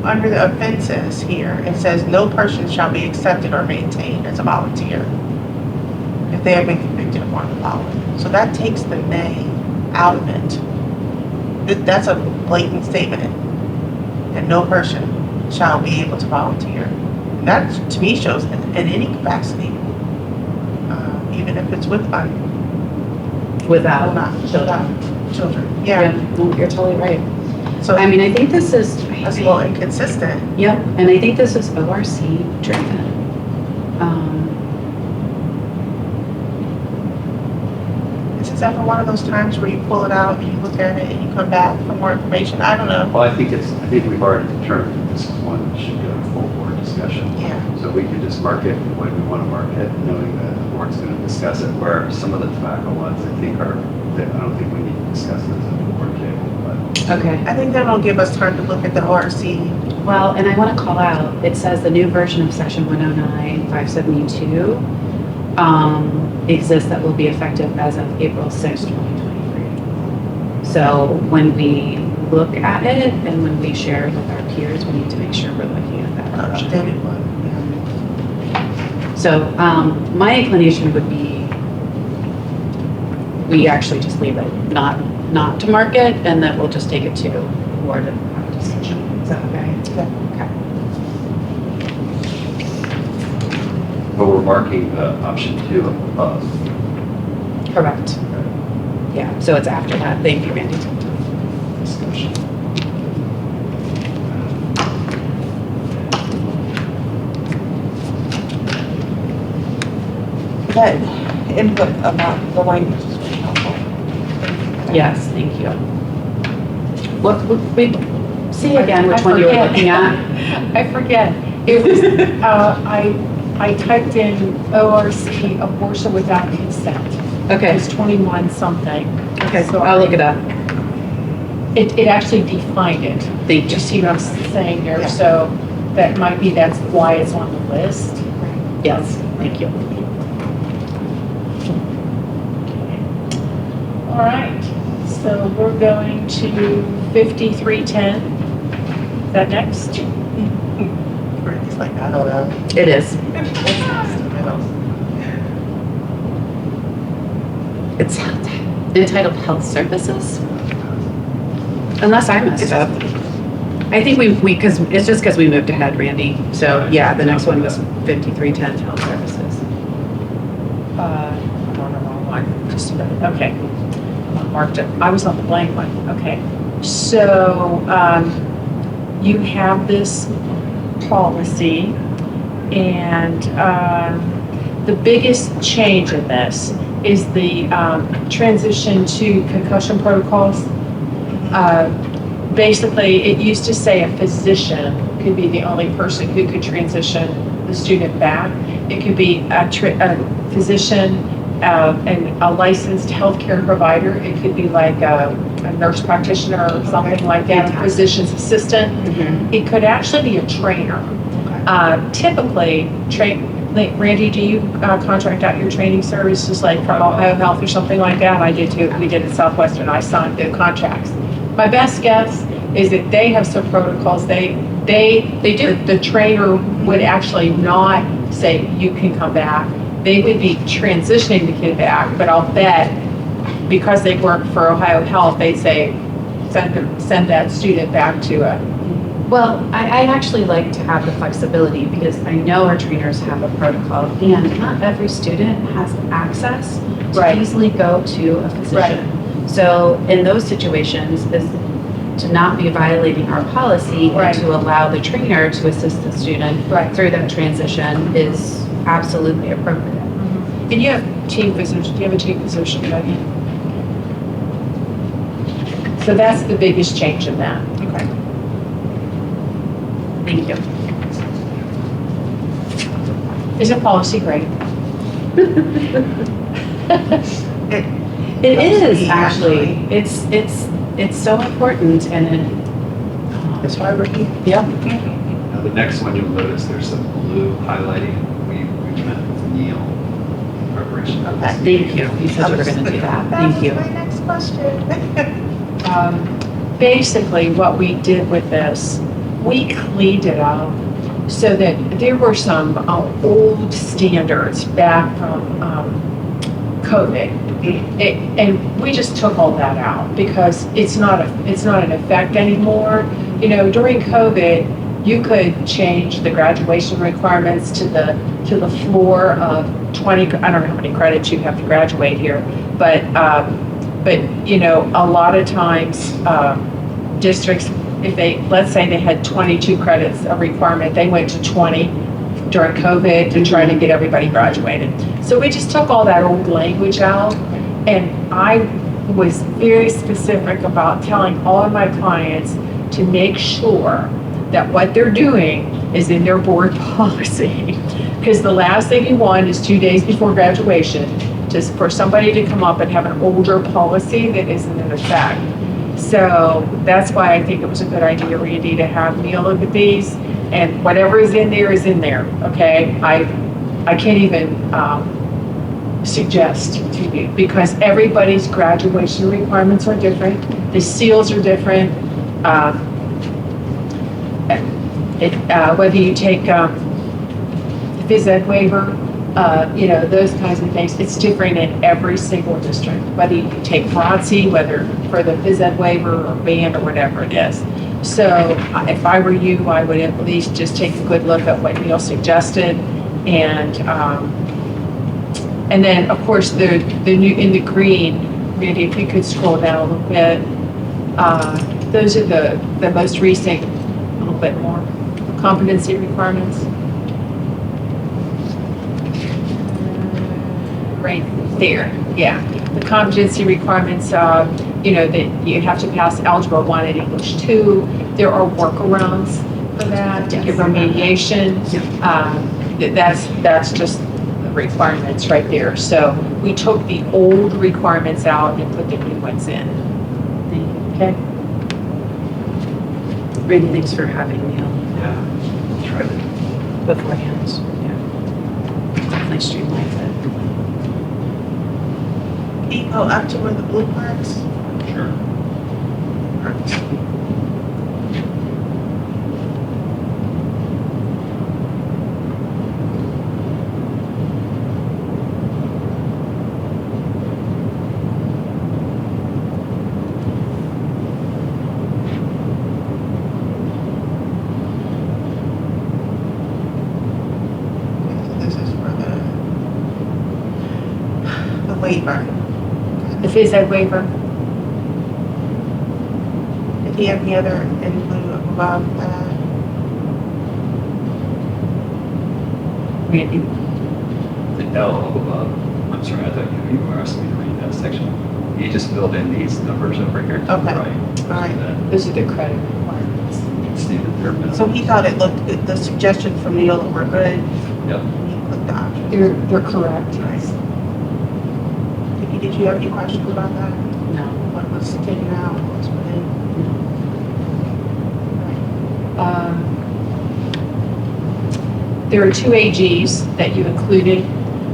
Under the offenses here, it says no person shall be accepted or maintained as a volunteer if they have been convicted of one of the following. So that takes the may out of it. That's a blatant statement. And no person shall be able to volunteer. And that, to me, shows in any capacity, even if it's with Without children. Yeah. no, you're totally right. So I mean, I think this is. that's a little inconsistent. Yep, and I think this is ORC driven. Is ever one of those times where you pull it out and you look at it and you come back for more information? I don't know. Well, I think we've already determined that this is one that should go to full board discussion. Yeah. So we could just mark it the way we want to mark it, knowing that the board's going to discuss it, where some of the tobacco ones, I think I don't think we need to discuss this at the board table, but. Okay, I think that'll give us time to look at the ORC. well, and I want to call out, it says the new version of section 109,572 exists that will be effective as of April 6th, 2023. So when we look at it and when we share it with our peers, we need to make sure we're looking at that version. Updated one. So my inclination would be we actually just leave it, not to mark it, and then we'll just take it to board and have a discussion. Is that okay? Yeah. Okay. But we're marking option 2 above. Correct. Yeah, so it's after that. Thank you, Randy. Discussion. That input about the language is really helpful. Yes, thank you. What, we, see again which I one you were forget. looking at? I forget. It was, I typed in ORC, abortion without consent. Okay, It's 21 something. okay, So I'll look it up. It actually defined it. Thank you. You see what I'm saying here? Yeah. So that's why it's on the list. Yes, thank you. All right, so we're going to 5310. Is that next? It's like, I don't know. It is. It's entitled Health Services. Unless I messed up. I think because it's just because we moved ahead, Randy. So yeah, the next one was 5310 Health Services. I'm on the wrong one. Just a minute. Okay. I marked it. I was on the blank one. Okay. So you have this policy. And the biggest change in this is the transition to concussion protocols. Basically, it used to say a physician could be the only person who could transition the student back. It could be a physician and a licensed healthcare provider. It could be like a nurse practitioner or something like that, a physician's assistant. It could actually be a trainer. Typically, Randy, do you contract out your training services like from Ohio Health or something like that? I did too. We did at Southwestern. I signed the contracts. My best guess is that they have some protocols. They do. The trainer would actually not say you can come back. They would be transitioning the kid back, but I'll bet because they work for Ohio Health, they'd say send that student back to a. Well, I actually like to have the flexibility because I know our trainers have a protocol and not every student has access to easily go to a physician. So in those situations is to not be violating our policy and to allow the trainer to assist the student through that transition is absolutely appropriate. And you have team physicians, do you have a team physician, Becky? So that's the biggest change in that. Okay. Thank you. Isn't policy great? It is actually. It's so important and That's why we're here. yeah. Now, the next one you'll notice there's some blue highlighting. We met with Neil in preparation for this. Thank you. You said you were going to do that. Thank you. That was my next question. Basically, what we did with this, we cleaned it up so that there were some old standards back from COVID. And we just took all that out because it's not an effect anymore. You know, during COVID, you could change the graduation requirements to the floor of 20. I don't know how many credits you have to graduate here, but you know, a lot of times districts, if let's say they had 22 credits a requirement, they went to 20 during COVID to try to get everybody graduated. So we just took all that old language out, and I was very specific about telling all of my clients to make sure that what they're doing is in their board policy. Because the last thing you want is 2 days before graduation just for somebody to come up and have an older policy that isn't in effect. So that's why I think it was a good idea, Randy, to have Neil look at these, and whatever is in there, okay? I can't even suggest to you because everybody's graduation requirements are different. The seals are different. Whether you take phys ed waiver, you know, those kinds of things, it's different in every single district. Whether you take FRONSI, whether for the phys ed waiver or band or whatever it is. So if I were you, I would at least just take a good look at what Neil suggested, and then of course the new in the green, Randy, if you could scroll down a little bit, those are the most recent, a little bit more competency requirements. Right there, yeah. The competency requirements, you know, that you have to pass Algebra 1 and English 2. There are workarounds for that, to give remediation. That's just the requirements right there. So we took the old requirements out and put the new ones in. Okay? Randy, thanks for having me on Yeah, try to. beforehand. Yeah. Definitely streamlines it. Can you go up to where the blue parts? Sure. This is for the waiver. The phys ed waiver. If you have any other in blue above that. Randy? The L, I'm sorry, I thought you were asking me to read that section. You just filled in these numbers over here. Okay. Right. All right. Those are the credit requirements. Stated there. So he thought it looked good, the suggestions from Neil were good, Yep. and he clicked the option. They're correct. Right. Vicki, did you have any questions about that? No. What was taken out, what was put in? There are two AGs that you included.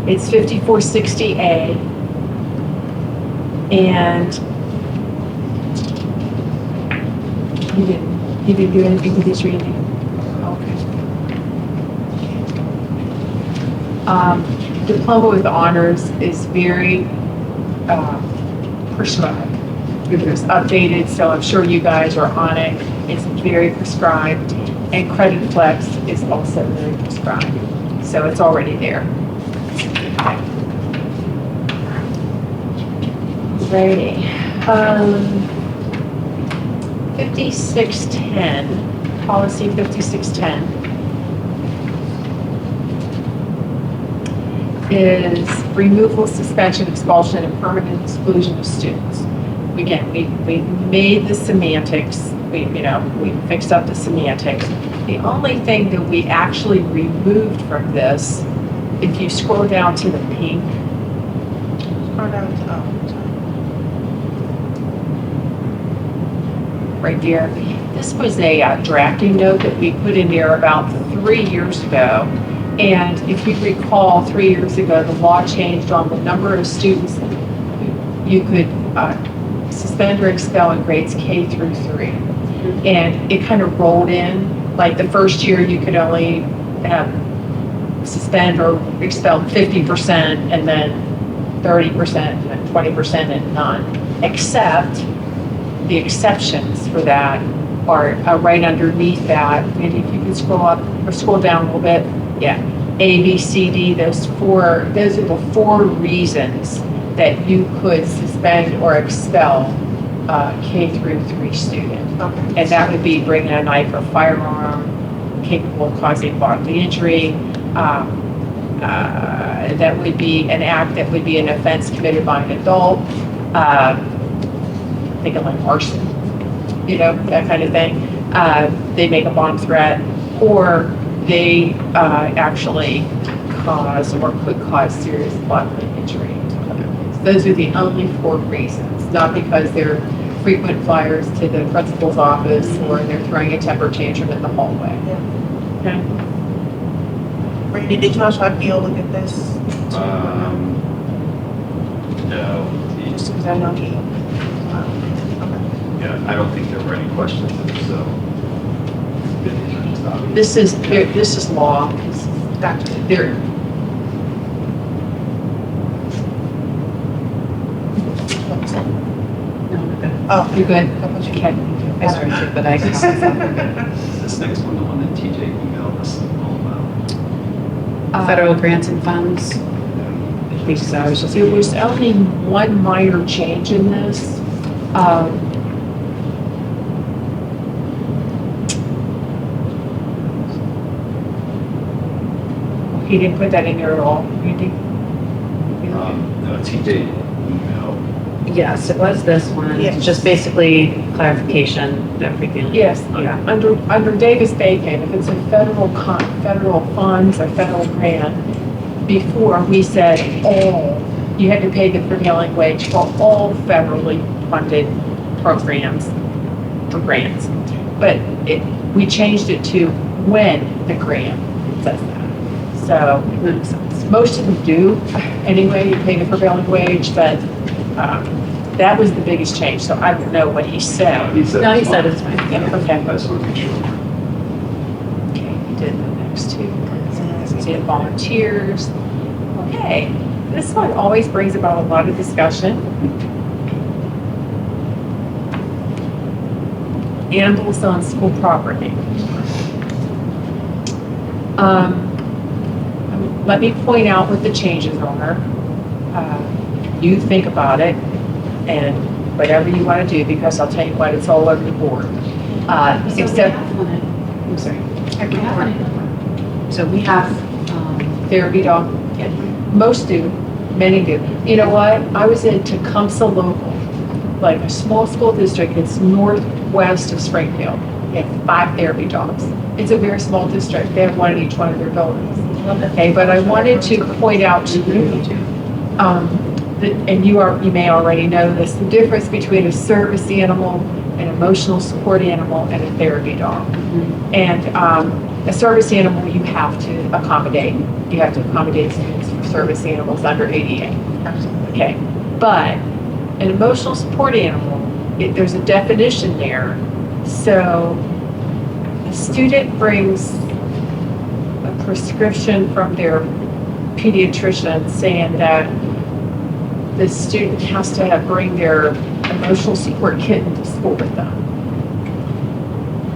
It's 5460A and you didn't do anything with this reading? Okay. Diploma with honors is very prescribed. It was updated, so I'm sure you guys are on it. It's very prescribed. And credit flex is also very prescribed. So it's already there. Righty. 5610, policy 5610 is removal, suspension, expulsion, and permanent exclusion of students. Again, we made the semantics, we fixed up the semantics. The only thing that we actually removed from this, if you scroll down to the pink, Scroll down to, right there. This was a drafting note that we put in there about 3 years ago. And if you recall, 3 years ago, the law changed on the number of students you could suspend or expel in grades K through 3. And it kind of rolled in, like the first year you could only suspend or expel 50%, and then 30%, and 20%, and none, except the exceptions for that are right underneath that. And if you could scroll up or scroll down a little bit, yeah, A, B, C, D, those are the 4 reasons that you could suspend or expel K through 3 student. okay. And that would be bringing a knife or firearm capable of causing bodily injury. That would be an act that would be an offense committed by an adult. Think of like arson, that kind of thing. They make a bomb threat, or they actually cause or could cause serious bodily injury to others. Those are the only 4 reasons, not because they're frequent flyers to the principal's office or they're throwing a temper tantrum in the hallway. Okay. Randy, did you also have Neil look at this? No. Just because I know he, okay. Yeah, I don't think there were any questions, so. These are just obvious. This is law. Gotcha. There. What was that? No, we're good. Oh, You good? that was you. Okay. I started to, but I can. Is this next one the one that TJ emailed us all about? Federal grants and funds. I think so. I was just. There was only one minor change in this. He didn't put that in there at all, Randy? No, TJ emailed. Yes, it was this one. Yes. It's just basically clarification of everything. Yes, yeah. Under Davis-Bacon, if it's a federal funds or federal grant, before we said all, you had to pay the prevailing wage for all federally funded programs for grants. But we changed it to when the grant says that. So Makes sense. most of them do anyway, you pay the prevailing wage, but that was the biggest change. So I don't know what he said. He said No, he it's said fine. it's fine. Yeah, okay. I just want to make sure. Okay, you did the next 2. We did volunteers. Okay, this one always brings about a lot of discussion. Animals on school property. Let me point out what the changes are. You think about it and whatever you want to do, because I'll tell you what, it's all over the board. Except, I'm sorry. So we have therapy dog? Yeah. Most do, many do. You know what? I was in Tecumseh Local, like a small school district. It's northwest of Springfield. They have 5 therapy dogs. It's a very small district. They have one in each one of their buildings. Okay, but I wanted to point out to you, and you may already know this, the difference between a service animal, an emotional support animal, and a therapy dog. And a service animal you have to accommodate. You have to accommodate students for service animals under ADA. Okay, but an emotional support animal, there's a definition there. So a student brings a prescription from their pediatrician saying that the student has to bring their emotional support kitten to school with them.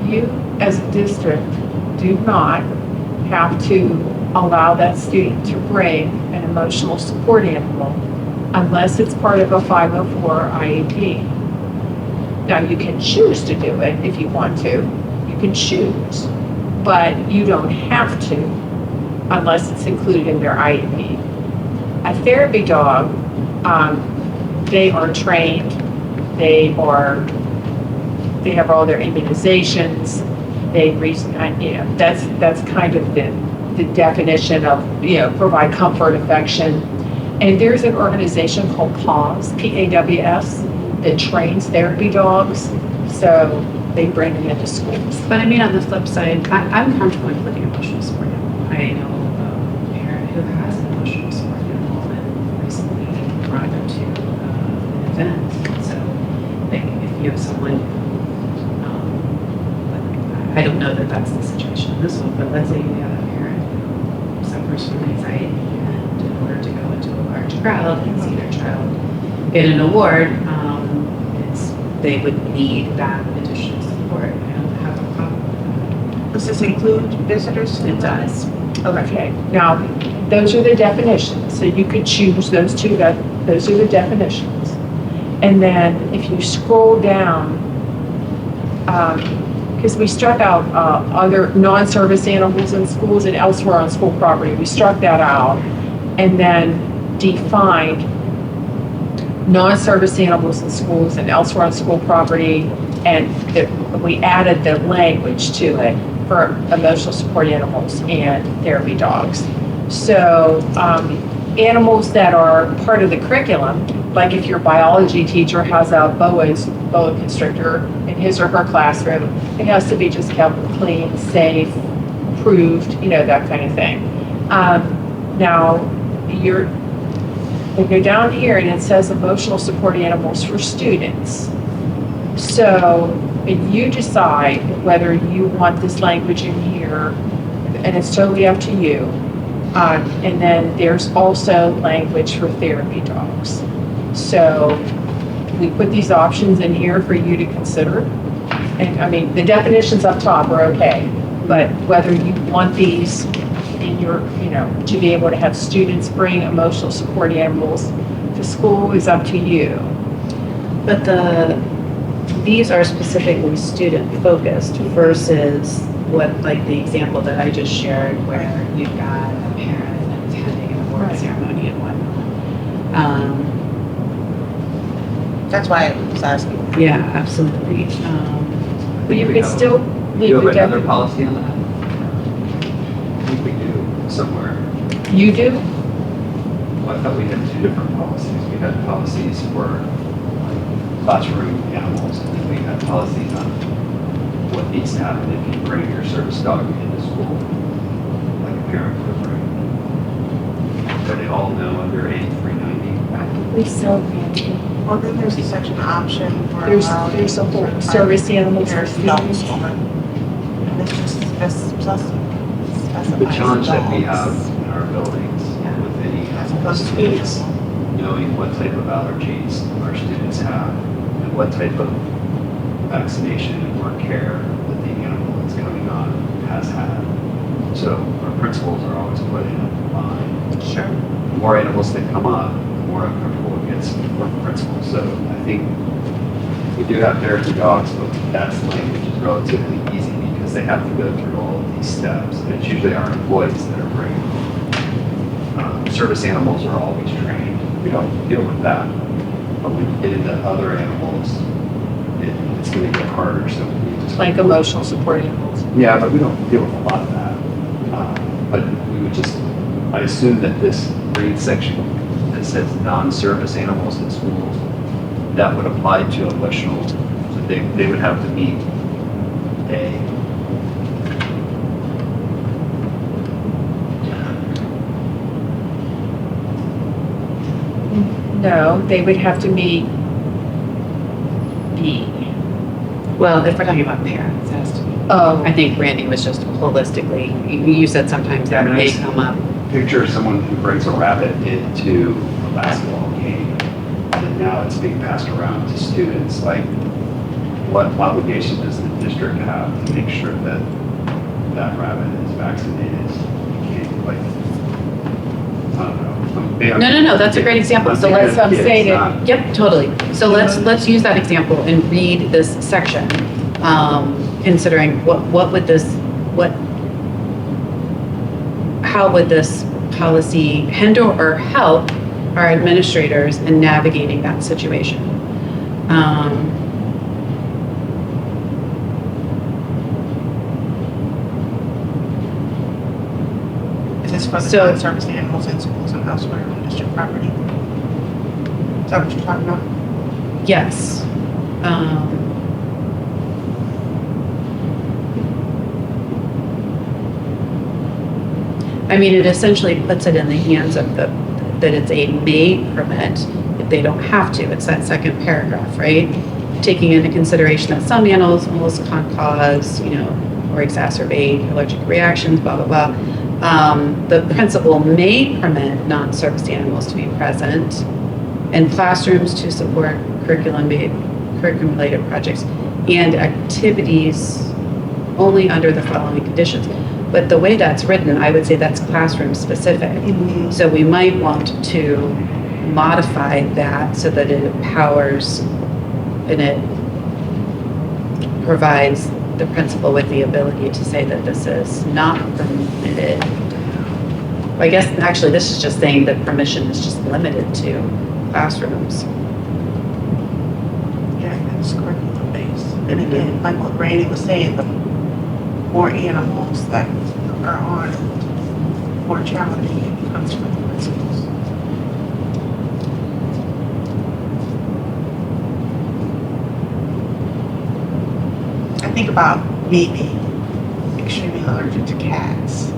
You, as a district, do not have to allow that student to bring an emotional support animal unless it's part of a 504 IEP. Now, you can choose to do it if you want to. You can choose, but you don't have to unless it's included in their IEP. A therapy dog, they are trained. They have all their immunizations. That's kind of the definition of, provide comfort, affection. And there's an organization called PAWS, P-A-W-S, that trains therapy dogs. So they bring them into schools. But I mean, on the flip side, I'm comfortable including emotional support animal. I know a parent who has an emotional support animal and recently brought them to an event. So like, if you have someone, I don't know that that's the situation in this one, but let's say you have a parent who suffers from anxiety, and in order to go into a large crowd and see their child get an award, they would need that additional support. I don't have a problem with that. Does this include visitors? It does. Okay, now, those are the definitions. So you could choose those two, those are the definitions. And then if you scroll down, because we struck out other non-service animals in schools and elsewhere on school property, we struck that out and then defined non-service animals in schools and elsewhere on school property, and we added the language to it for emotional support animals and therapy dogs. So animals that are part of the curriculum, like if your biology teacher has a boa constrictor in his or her classroom, it has to be just kept clean, safe, approved, that kind of thing. Now, we go down here and it says emotional support animals for students. So you decide whether you want this language in here, and it's totally up to you. And then there's also language for therapy dogs. So we put these options in here for you to consider. And I mean, the definitions up top are okay, but whether you want these in your, to be able to have students bring emotional support animals to school is up to you. But these are specifically student focused versus what, like the example that I just shared, where you've got a parent attending an award ceremony and whatnot. That's why I was asking. Yeah, absolutely. But you could still Do leave you the have another definition. policy on that? I think we do somewhere. You do? Well, I thought we had 2 different policies. We had policies for like classroom animals, and then we had policies on what needs to happen if you bring your service dog into school, like a parent would bring. Are they all now under 8390? I believe so. Well, then there's such an option for There's allowing a whole certified service animals for therapy dogs students. on. And it's just The challenge that we have in our buildings with any As opposed to is knowing what type of allergies our students have and what type of vaccination or care that the animal that's coming on has had. So our principals are always putting in line. Sure. The more animals that come up, the more uncomfortable it gets for the principal. So I think we do have therapy dogs, but that's language is relatively easy because they have to go through all of these steps. And it's usually our employees that are bringing them. service animals are always trained. We don't deal with that. But when you get into other animals, it's going to get harder. So we just Like emotional support animals. yeah, but we don't deal with a lot of that. But we would just, I assume that this green section that says non-service animals in schools, that would apply to emotional, so they would have to meet a, No, they would have to meet B. Well, if we're talking about parents, it has to be. Oh. I think Randy was just holistically, you said sometimes that Yeah, may nice. come up. picture someone who brings a rabbit into a basketball game, and now it's being passed around to students. Like, what obligation does the district have to make sure that that rabbit is vaccinated? You can't, like, I don't know. No, that's a great example. So let's say that- Yep, totally. So let's use that example and read this section, considering what would this, how would this policy hinder or help our administrators in navigating that situation? Is this for the So- non-service animals in schools and elsewhere on district property? Is that what you're talking about? Yes. I mean, it essentially puts it in the hands of that it's a may permit if they don't have to. It's that second paragraph, right? Taking into consideration that some animals can cause, or exacerbate allergic reactions, blah, blah, blah. The principal may permit non-service animals to be present in classrooms to support curriculum-related projects and activities only under the following conditions. But the way that's written, I would say that's classroom specific. So we might want to modify that so that it empowers and it provides the principal with the ability to say that this is not permitted. I guess actually this is just saying that permission is just limited to classrooms. Yeah, it's curriculum based. And again, like what Randy was saying, the more animals that are on, more challenging it becomes for the principals. I think about me being extremely allergic to cats,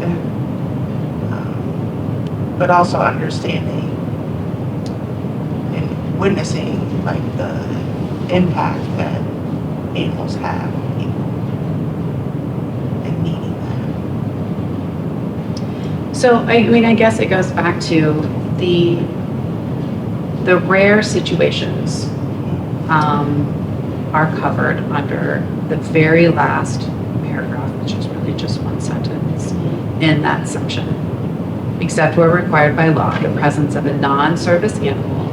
but also understanding and witnessing like the impact that animals have on people and needing that. So, I mean, I guess it goes back to the rare situations are covered under the very last paragraph, which is really just one sentence in that section. Except where required by law, the presence of a non-service animal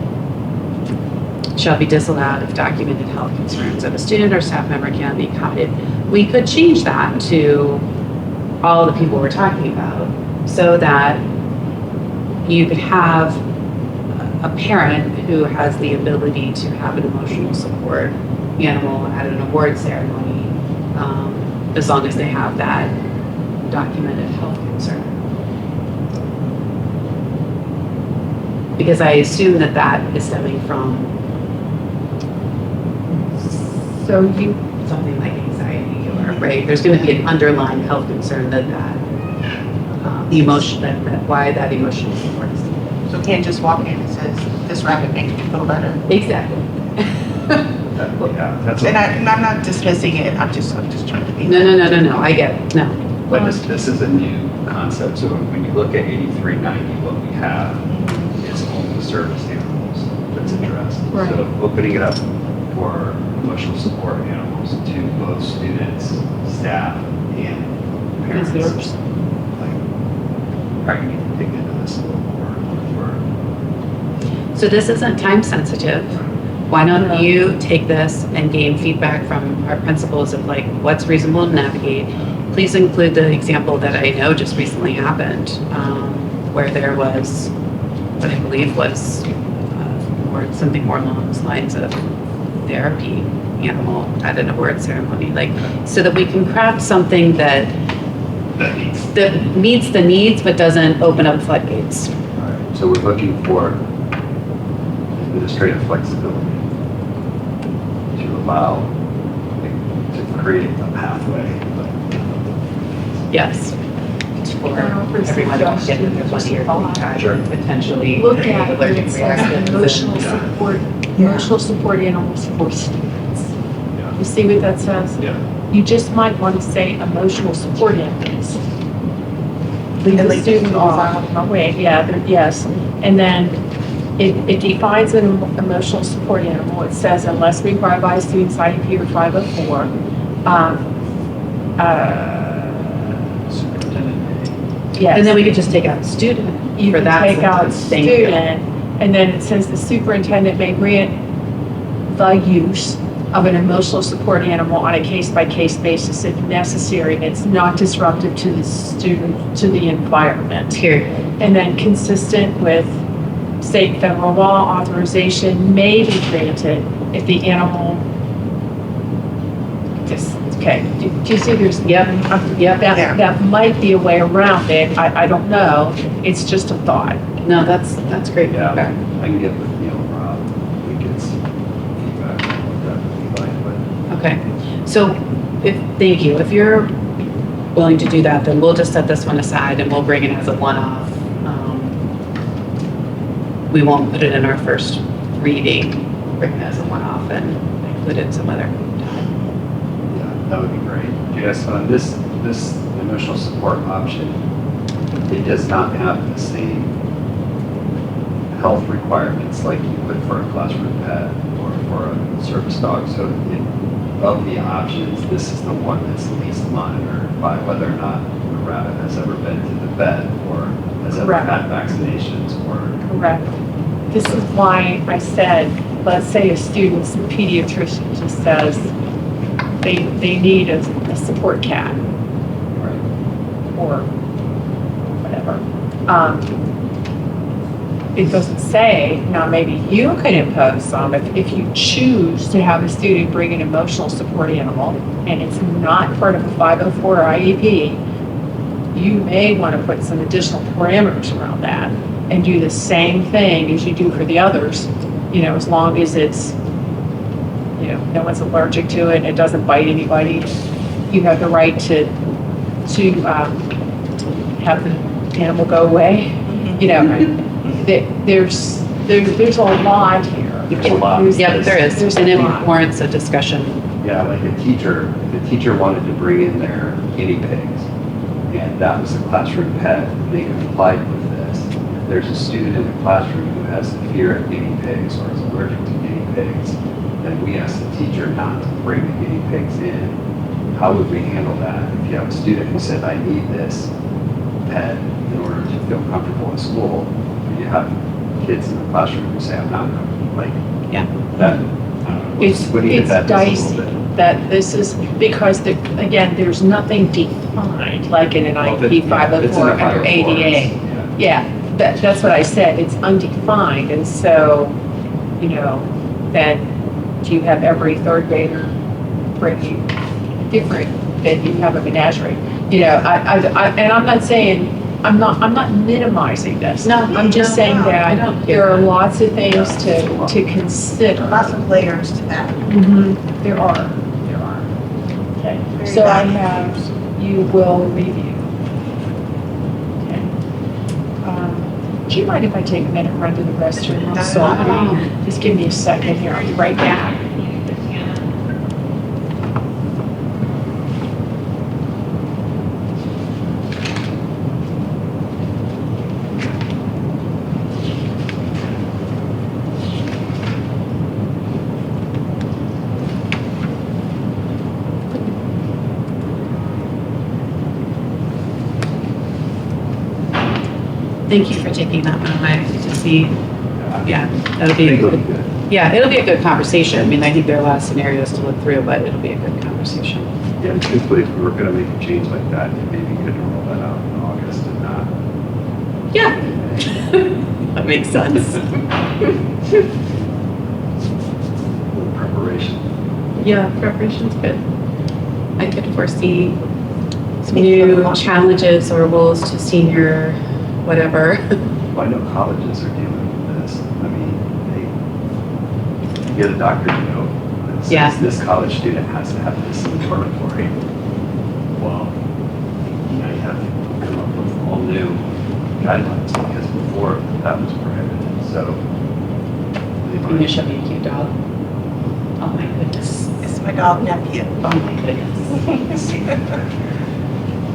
shall be disallowed if documented health concerns of a student or staff member can be accommodated. We could change that to all the people we're talking about so that you could have a parent who has the ability to have an emotional support animal at an award ceremony, as long as they have that documented health concern. Because I assume that is stemming from something like anxiety or, right, there's going to be an underlying health concern that the emotion, why that emotional support is needed. So can't just walk in and says, this rabbit makes me feel better. Exactly. Yeah, that's And I'm not dismissing it, I'm just trying to be. No, I get it, no. But this is a new concept, so when you look at 8390, what we have is only service animals that's addressed. Right. So opening it up for emotional support animals to both students, staff, and parents. Visitors. Like, probably need to dig into this a little more, So this isn't time sensitive. Why don't you take this and gain feedback from our principals of like, what's reasonable to navigate? Please include the example that I know just recently happened, where there was what I believe was or something more along those lines of therapy animal at an award ceremony, like, so that we can craft something that meets the needs but doesn't open up floodgates. All right, so we're looking for administrative flexibility to allow, to create a pathway. Yes. For everyone to get in their 1 year time, Sure. potentially. Look at it, allergic it says reactions emotional and- support, emotional support animals for students. Yeah. You see what that says? Yeah. You just might want to say emotional support animals. Leave And the leave student the off. Oh, wait, yeah, yes. And then it defines an emotional support animal. It says unless required by a student's IEP or 504, Superintendent. yes. And then we could just take out student. You for can that take out sentence. Thank you. student, and then it says the superintendent may grant the use of an emotional support animal on a case-by-case basis if necessary, and it's not disruptive to the student, to the environment. Period. And then consistent with state and federal law, authorization may be granted if the animal, okay, do you see there's? Yep, yep. Yeah. That might be a way around it, I don't know, it's just a thought. No, that's great Yeah, feedback. I can get with Neil and Rob, we get some feedback on what that would be like, but Okay, so thank you. If you're willing to do that, then we'll just set this one aside and we'll bring it as a one-off. We won't put it in our first reading, bring it as a one-off and include it some other time. yeah, that would be great. Yes, on this emotional support option, it does not have the same health requirements like you would for a classroom pet or for a service dog. So of the options, this is the one that's least monitored by whether or not the rabbit has ever been to the vet or has ever Correct. had vaccinations or. Correct. This is why I said, let's say a student's pediatrician just says they need a support cat Right. or whatever. It doesn't say, now maybe you could impose some, if you choose to have a student bring an emotional support animal and it's not part of a 504 IEP, you may want to put some additional parameters around that and do the same thing as you do for the others, as long as it's, no one's allergic to it, it doesn't bite anybody. You have the right to have the animal go away. There's a lot here. There's a lot. Yep, there is, There's and a it lot. warrants a discussion. Yeah, like if the teacher wanted to bring in their guinea pigs, and that was a classroom pet, they complied with this. If there's a student in the classroom who has a fear of guinea pigs or is allergic to guinea pigs, then we ask the teacher not to bring the guinea pigs in. How would we handle that? If you have a student who said, I need this pet in order to feel comfortable in school, and you have kids in the classroom who say, I'm not comfortable, like, Yeah. that, I don't know, It's what do you think that is a dicey little bit? that this is, because again, there's nothing defined, like in an Well, if IEP it's in 504 the under 504, ADA. Yeah, that's what I said, it's undefined, and so, then do you have every third grader bringing different, than you have a menagerie? And I'm not saying, I'm not minimizing this. No, I'm just no, saying no, I that don't there care. are lots of things to consider. Lots of layers to that. There are. Okay, Very so I valuable. have, you will review. Okay. Do you mind if I take a minute and run to the restroom? I'm sorry. Just give me a second here, I'll be right back. Thank you for taking that one away to see. Yeah, that'll be, It'll be good. yeah, it'll be a good conversation. I mean, I think there are a lot of scenarios to look through, but it'll be a good conversation. Yeah, and truthfully, if we were gonna make a change like that, it may be good to roll that out in August and not. Yeah. That makes sense. Preparation. Yeah, preparation's good. I could foresee some new challenges or roles to senior whatever. Well, I know colleges are dealing with this. I mean, you get a doctor's note that says Yeah. this college student has to have this in the dormitory. Well, you have to come up with all new guidelines because before that was prohibited. So, Can you show me a cute dog? Oh my goodness. It's my dog nephew. Oh my goodness.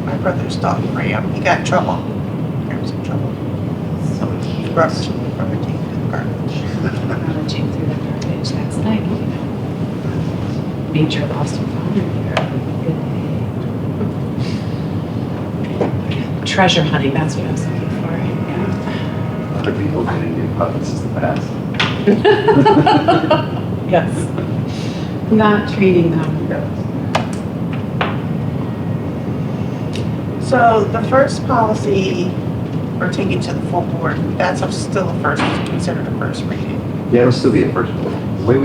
My brother's dog, Graham. He got in trouble. There was in trouble. So cute. Rubbing through the garbage. Rummaging through the garbage. That's like, you know, nature lost and found. Good. Treasure hunting, that's what I was looking for. Yeah. Other people getting new puppies is the best. Yes. Not treating them. So the first policy, or taking to the full board, that's still a first, considered a first reading. Yeah, it'll still be a first one. The way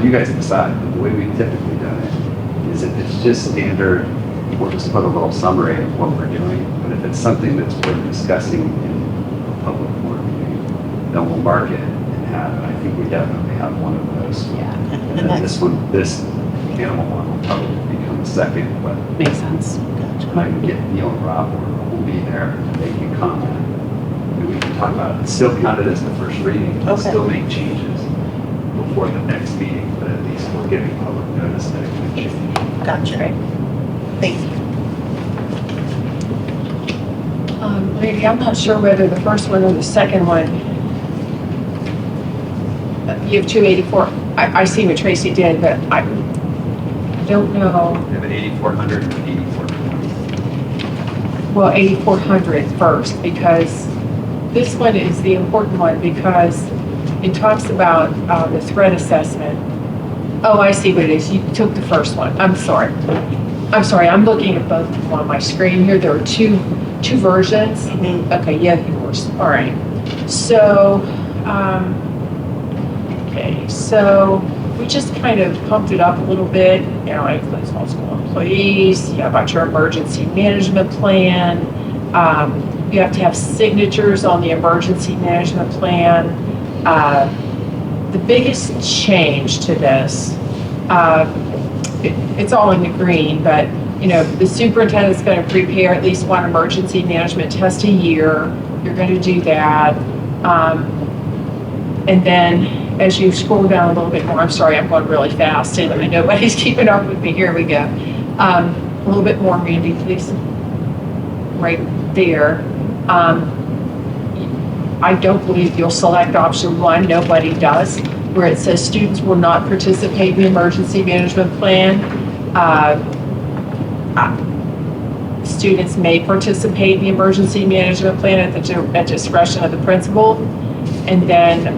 you guys decide, but the way we've typically done it is if it's just standard, we'll just put a little summary of what we're doing. But if it's something that's worth discussing in a public board meeting, then we'll mark it and have it. I think we definitely have one of those. Yeah, And then this animal one will probably become the second, but makes sense. I can get Neil and Rob, or we'll be there, and they can comment. And we can talk about it. It's still counted as the first reading. We'll Okay. still make changes before the next meeting, but at least we're giving public notice that it could change. Gotcha. Thank you. Lady, I'm not sure whether the first one or the second one, you have 284. I see what Tracy did, but I don't know. We have an 8,400 and 8,420. Well, 8,400 first, because this one is the important one because it talks about the threat assessment. Oh, I see what it is. You took the first one. I'm sorry. I'm looking at both of them on my screen here. There are two versions. Okay, yeah, yours. All right. So, okay, so we just kind of pumped it up a little bit. You know, it includes all school employees. You have about your emergency management plan. You have to have signatures on the emergency management plan. The biggest change to this, it's all in the green, but you know, the superintendent's going to prepare at least one emergency management test a year. You're going to do that. And then as you scroll down a little bit more, I'm sorry, I'm going really fast and I know nobody's keeping up with me. Here we go. A little bit more, Randy, please. Right there. I don't believe you'll select option one. Nobody does, where it says students will not participate in the emergency management plan. Students may participate in the emergency management plan at the discretion of the principal. And then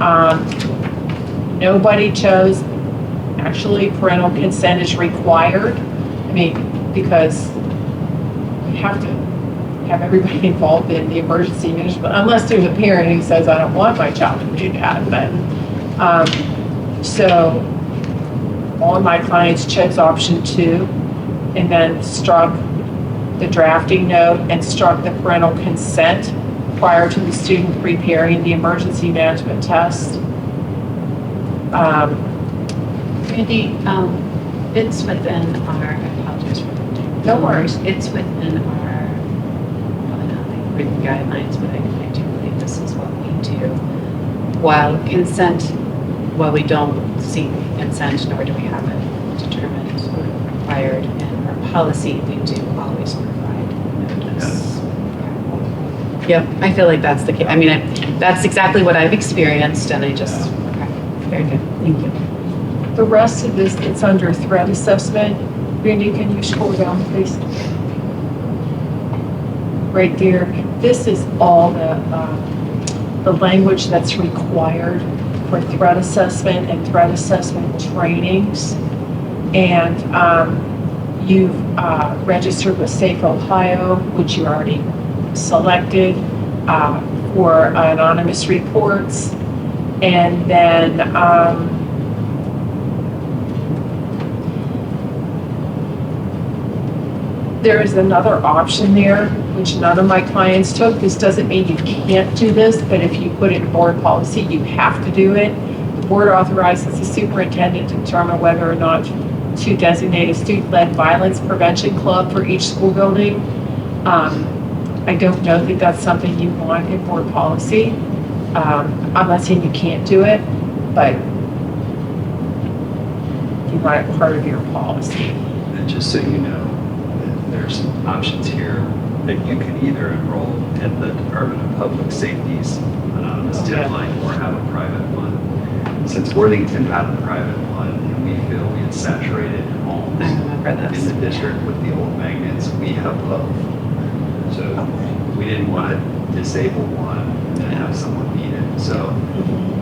nobody chose, actually parental consent is required. I mean, because we have to have everybody involved in the emergency management, unless there's a parent who says, I don't want my child to do that. But so all of my clients chose option 2 and then struck the drafting note and struck the parental consent prior to the student preparing the emergency management test. Randy, it's within our, I apologize for that. No worries. It's within our, probably not like written guidelines, but I do believe this is what we do. While we don't see consent, nor do we have it determined or required in our policy, we do always provide notice. Yep, I feel like that's the case. I mean, that's exactly what I've experienced, and I just, okay, very good, thank you. The rest of this, it's under threat assessment. Randy, can you scroll down, please? Right there. This is all the language that's required for threat assessment and threat assessment trainings. And you've registered with Safe Ohio, which you already selected for anonymous reports. And then, there is another option there, which none of my clients took. This doesn't mean you can't do this, but if you put it in board policy, you have to do it. The board authorizes the superintendent to determine whether or not to designate a student-led violence prevention club for each school building. I don't know that that's something you want in board policy. I'm not saying you can't do it, but you want it part of your policy. And just so you know, there's options here that you can either enroll in the Department of Public Safety's anonymous tip line or have a private one. Since Worthington had a private one, and we feel we had saturated homes I remember this. in the district with the old magnets, we have both. So we didn't want to disable one and have someone need it. So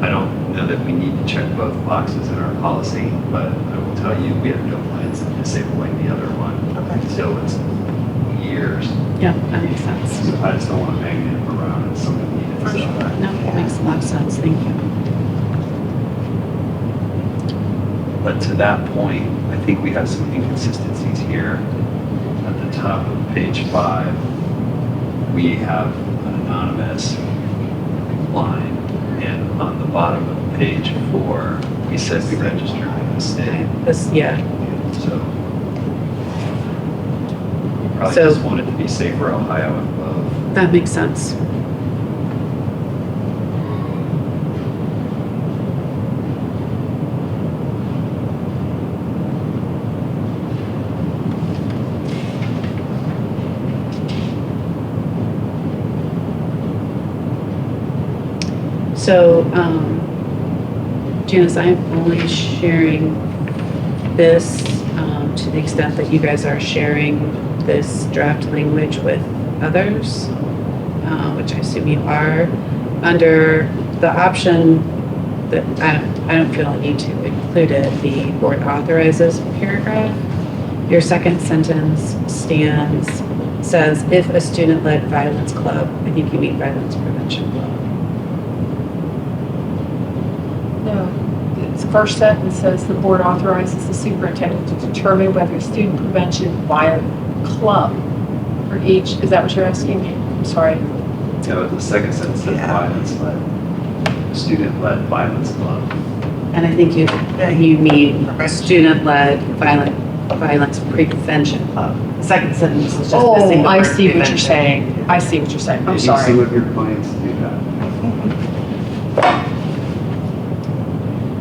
I don't know that we need to check both boxes in our policy, but I will tell you, we have no plans of disabling the other one. So it's years. Yeah, that makes sense. So I just don't want to magnet around and someone need it. For So sure. No, that makes a lot of sense, thank you. But to that point, I think we have some inconsistencies here. At the top of page 5, we have an anonymous line, and on the bottom of page 4, we said we registered in the state. This, yeah, So we probably So- just wanted to be safer, Ohio and both. that makes sense. So, Janice, I'm only sharing this to the extent that you guys are sharing this draft language with others, which I assume you are. Under the option that I don't feel I need to include it, the board authorizes paragraph, your second sentence says, if a student-led violence club, I think you mean violence prevention club. No, the first sentence says the board authorizes the superintendent to determine whether a student prevention violent club for each, is that what you're asking me? I'm sorry. Yeah, but the second sentence says violence-led, student-led violence club. And I think you mean student-led violence prevention club. The second sentence is just missing Oh, the I word see what you're prevention. saying. I see what you're saying. I'm Did you see sorry. what your clients do that?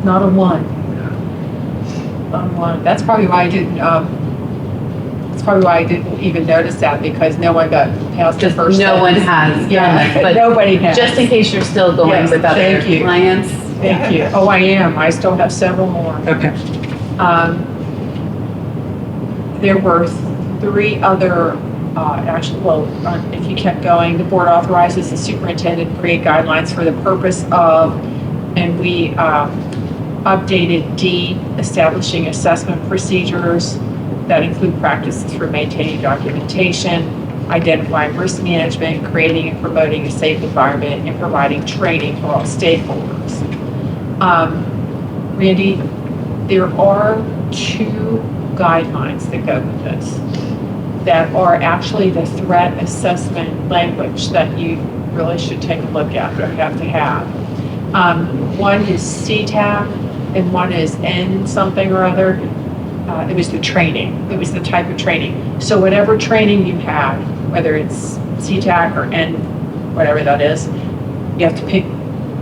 Not a one. Yeah. Not a one. That's probably why I didn't even notice that, because no one got past the Just first no one sentence. has Yeah, done it, but nobody has. just in case you're still going Yes, with other thank you. clients. Thank you. Oh, I am. I still have several more. Okay. There were 3 other, if you kept going, the board authorizes the superintendent to create guidelines for the purpose of, and we updated D, establishing assessment procedures that include practices for maintaining documentation, identifying risk management, creating and promoting a safe environment, and providing training for all stakeholders. Randy, there are 2 guidelines that go with this that are actually the threat assessment language that you really should take a look at, you have to have. One is CTAC and one is N something or other. It was the training, it was the type of training. So whatever training you have, whether it's CTAC or N, whatever that is, you have to pick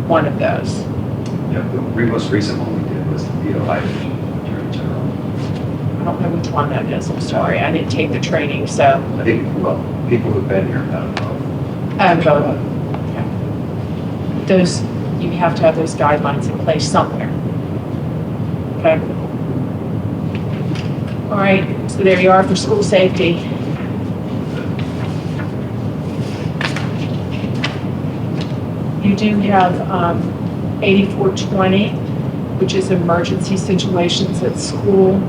one of those. Yeah, the most recent one we did was the DOI Attorney General. I don't know which one that is, I'm sorry, I didn't take the training, so. I think, well, people who've been here have both. Those, you have to have those guidelines in place somewhere. Okay? All right, so there you are for school safety. You do have 8420, which is emergency situations at school.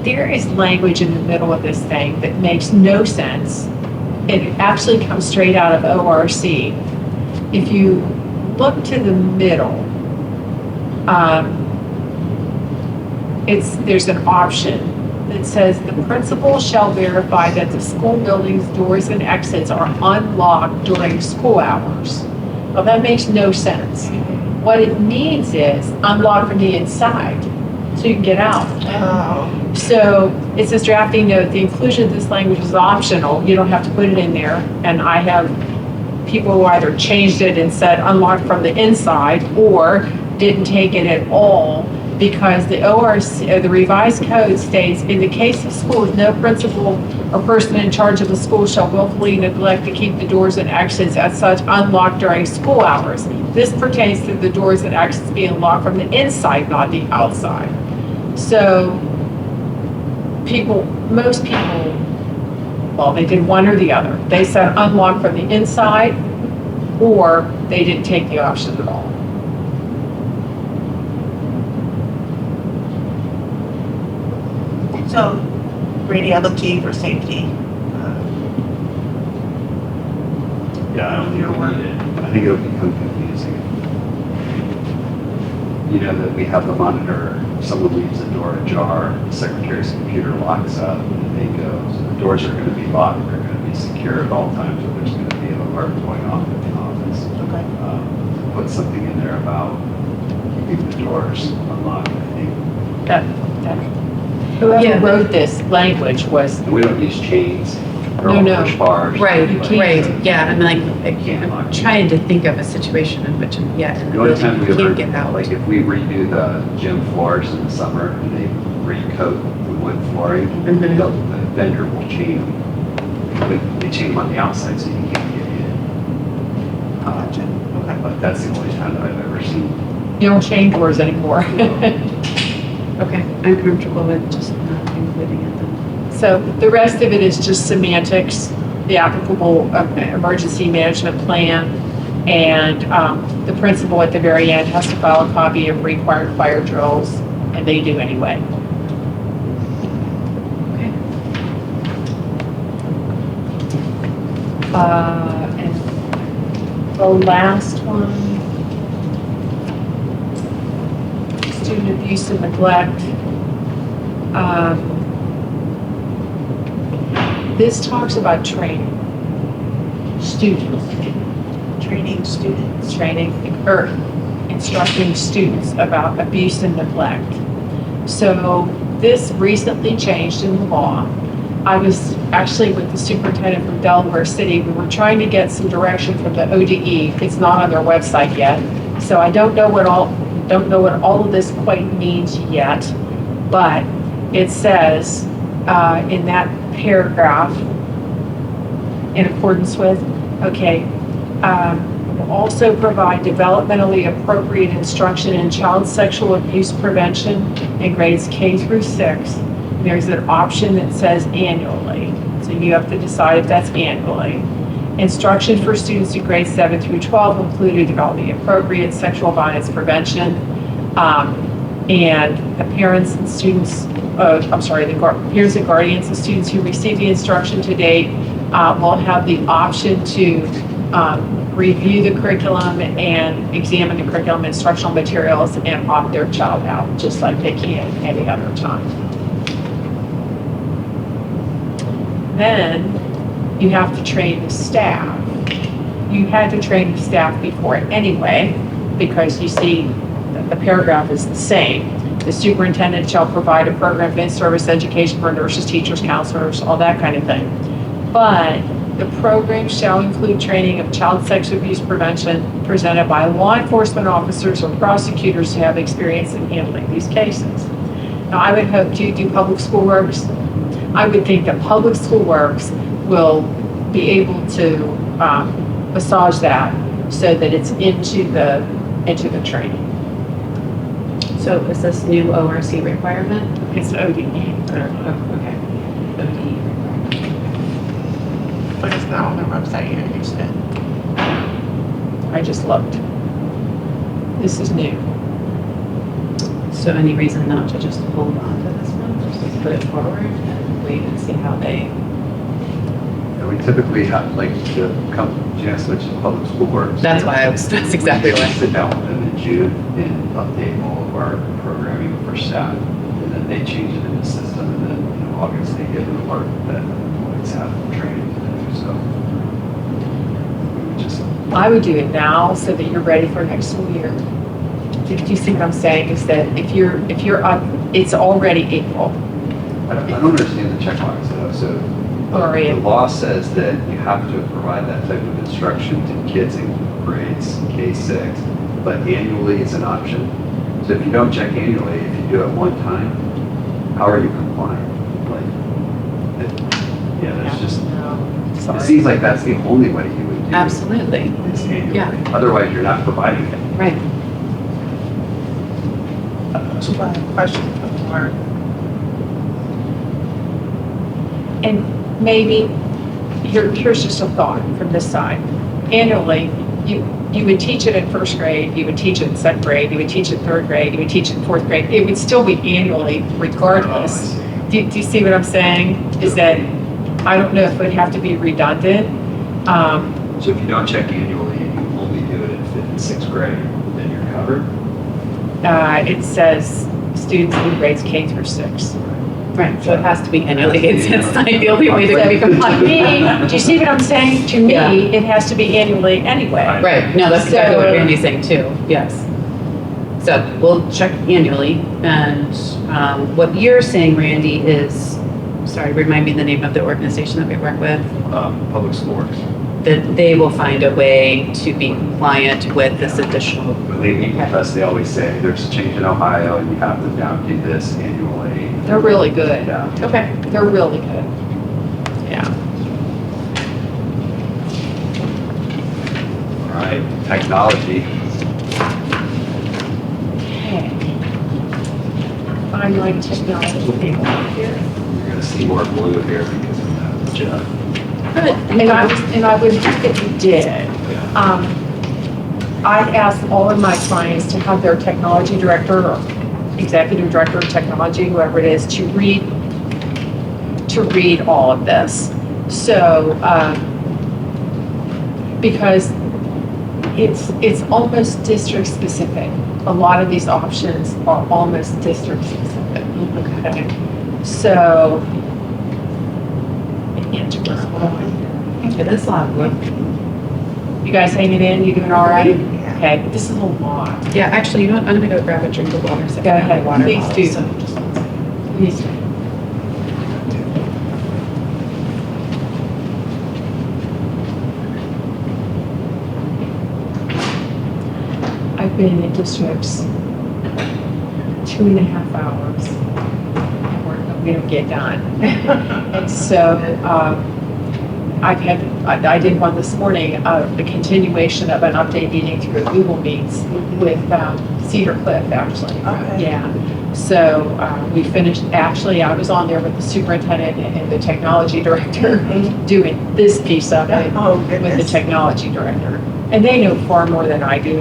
there is language in the middle of this thing that makes no sense. It actually comes straight out of ORC. If you look to the middle, there's an option that says the principal shall verify that the school building's doors and exits are unlocked during school hours. Well, that makes no sense. What it means is unlock from the inside so you can get out. Oh, So it says drafting note, the inclusion of this language is optional. You don't have to put it in there. And I have people who either changed it and said unlock from the inside or didn't take it at all because the ORC, the revised code states, in the case of schools, no principal or person in charge of the school shall willfully neglect to keep the doors and exits as such unlocked during school hours. This pertains to the doors and exits being locked from the inside, not the outside. So most people, well, they did one or the other. They said unlock from the inside or they didn't take the option at all. so, Brady, I look to you for safety. Yeah, I don't think it'll need it. I think it'll become confusing. You know that we have the monitor, someone leaves the door ajar, the secretary's computer locks up, and they go. So the doors are going to be locked, they're going to be secure at all times, or there's going to be an alert going off in the office. Okay. Put something in there about keeping the doors unlocked, I think. Whoever Yeah. wrote this language was, And we don't use chains or No. push bars. Right, but- right, yeah, I'm like, I'm trying to think of a situation in which, yeah, in the The only time we building, ever, can't get out. like if we redo the gym floors in the summer and they recoat the wood flooring, Mhm. the vendor will chain them. But they chain them on the outside so you can't get in. Gotcha. Okay. But that's the only time that I've ever seen. you don't chain doors anymore. Okay, I'm comfortable with just not including it then. So the rest of it is just semantics, the applicable emergency management plan, and the principal at the very end has to file a copy of required fire drills, and they do anyway. Okay. And the last one, student abuse and neglect. This talks about training students, or instructing students about abuse and neglect. So this recently changed in the law. I was actually with the superintendent from Delaware City. We were trying to get some direction from the ODE. It's not on their website yet. So I don't know what all of this quite means yet, but it says in that paragraph, in accordance with, will also provide developmentally appropriate instruction in child sexual abuse prevention in grades K through 6. There's an option that says annually, so you have to decide if that's annually. Instruction for students in grades 7 through 12 included developing appropriate sexual violence prevention, and the parents and students, parents and guardians of students who receive the instruction to date will have the option to review the curriculum and examine the curriculum instructional materials and opt their child out, just like they can any other time. Then you have to train the staff. You had to train the staff before anyway, because you see the paragraph is the same. The superintendent shall provide a program of in-service education for nurses, teachers, counselors, all that kind of thing. But the program shall include training of child sexual abuse prevention presented by law enforcement officers or prosecutors who have experience in handling these cases. Now, I would hope to do public school works. I would think that public school works will be able to massage that so that it's into the training. So is this new ORC requirement? It's ODE. Okay. ODE. But it's not on the website yet, you said. I just looked. This is new. So any reason not to just hold on to this one? put it forward and wait and see how they, And we typically have, like, the Janice switch to public school works. that's exactly We what. sit down with them in June and update all of our programming for staff. And then they change it in the system, and then in August, they give them the work that employees have training to do, so. We would just, I would do it now so that you're ready for next school year. Do you see what I'm saying? Is that if you're up, it's already April. I don't understand the checkbox though, so. Sorry. The law says that you have to provide that type of instruction to kids in grades K-6, but annually is an option. So if you don't check annually, if you do it one time, how are you compliant? There's just, No, it sorry. seems like that's the only way you would do Absolutely, is annually. Yeah. Otherwise, you're not providing it. right. So I have a question for Mark. And maybe, here's just a thought from this side. Annually, you would teach it in first grade, you would teach it in second grade, you would teach it in third grade, you would teach it in fourth grade. It would still be annually regardless. Do you see what I'm saying? Is that, I don't know if it would have to be redundant. So if you don't check annually and you only do it in fifth and sixth grade, then you're covered. It says students in grades K through 6. Right, so it has to be annually, it's like the only way to be To compliant. me, do you see what I'm saying? To me, Yeah. it has to be annually anyway. Right, no, that's exactly what So- Randy's saying too, yes. So we'll check annually, and what you're saying, Randy, is, sorry, remind me the name of the organization that we work with, Public school works. that they will find a way to be compliant with this additional. When they meet with us, they always say, there's a change in Ohio and you have to now do this annually. They're really good. Yeah. Okay. They're really good. Yeah. All right, technology. Okay. Find my technology people here. You're gonna see more blue here because of that, Jeff. And I would hope that you did. I asked all of my clients to have their technology director or executive director of technology, whoever it is, to read all of this. So, because it's almost district specific. A lot of these options are almost district specific. Okay. So, It is a lot of work. you guys hanging in? You doing all right? Yeah. Okay, this is a lot. Yeah, actually, you know what, I'm gonna go grab a drink of water. So I Go can have ahead, my water please bottle, do. so just one second. Please. I've been in districts 2.5 hours. We don't get done. And so, I did one this morning, the continuation of an update meeting through Google Meets with Cedar Cliff, actually. Okay. Yeah. So we finished, actually, I was on there with the superintendent and the technology director doing this piece of it Oh, with the goodness. technology director. And they know far more than I do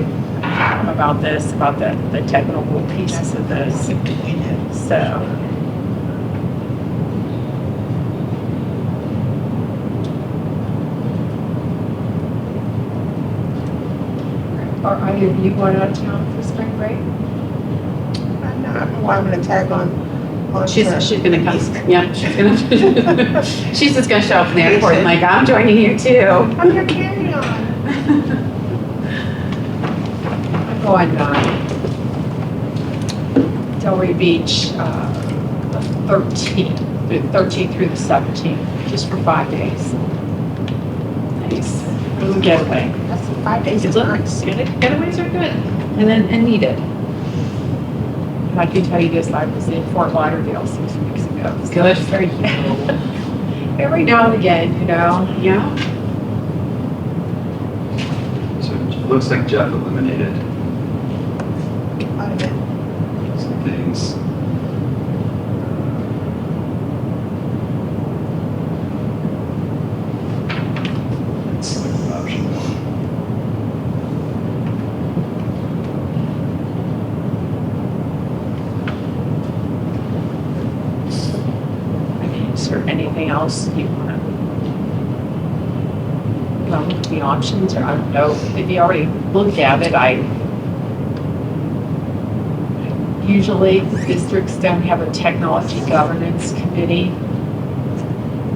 about this, about the technical pieces of this. So. Are either of you going out of town for spring break? I'm not, I'm gonna tag on. She's to- gonna come, yeah, she's gonna, she's just gonna show up in the airport and like, I'm joining you too. I'm your carry-on. I'm going Delray Beach, the 13th through the 17th, just for 5 days. Nice. Little getaway. That's 5 days is Look, nice. getaways are good and needed. And I can tell you this, I was in Fort Lauderdale 6 weeks ago. So Good. it's very, every now and again, you know. Yeah. So it looks like Jeff eliminated Quite a bit. some things. Let's select option one. anything else you want to look at the options, or I don't know, if you already looked at it, usually districts don't have a technology governance committee.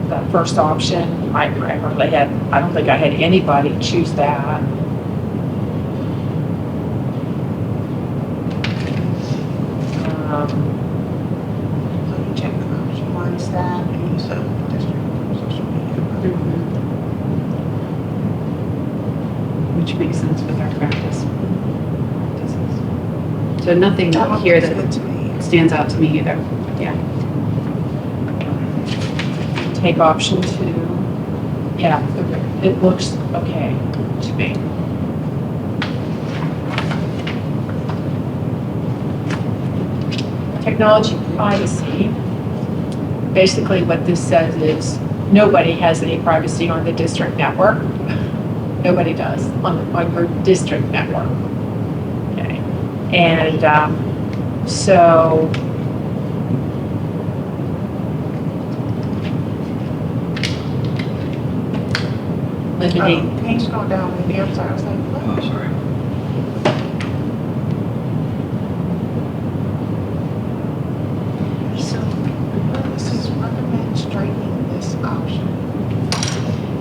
The first option, I don't think I had anybody choose that. So you check the option one staff and you set up the district social media. Which makes sense with our practice. So nothing That one here looks that good to me. stands out to me either. Yeah. Take option 2. Yeah, it looks okay to me. Technology privacy. Basically what this says is nobody has any privacy on the district network. Nobody does on your district network. Okay. And so limiting. Can you scroll down maybe? I'm sorry, I was like, what? Oh, sorry. So, this is recommend striking this option.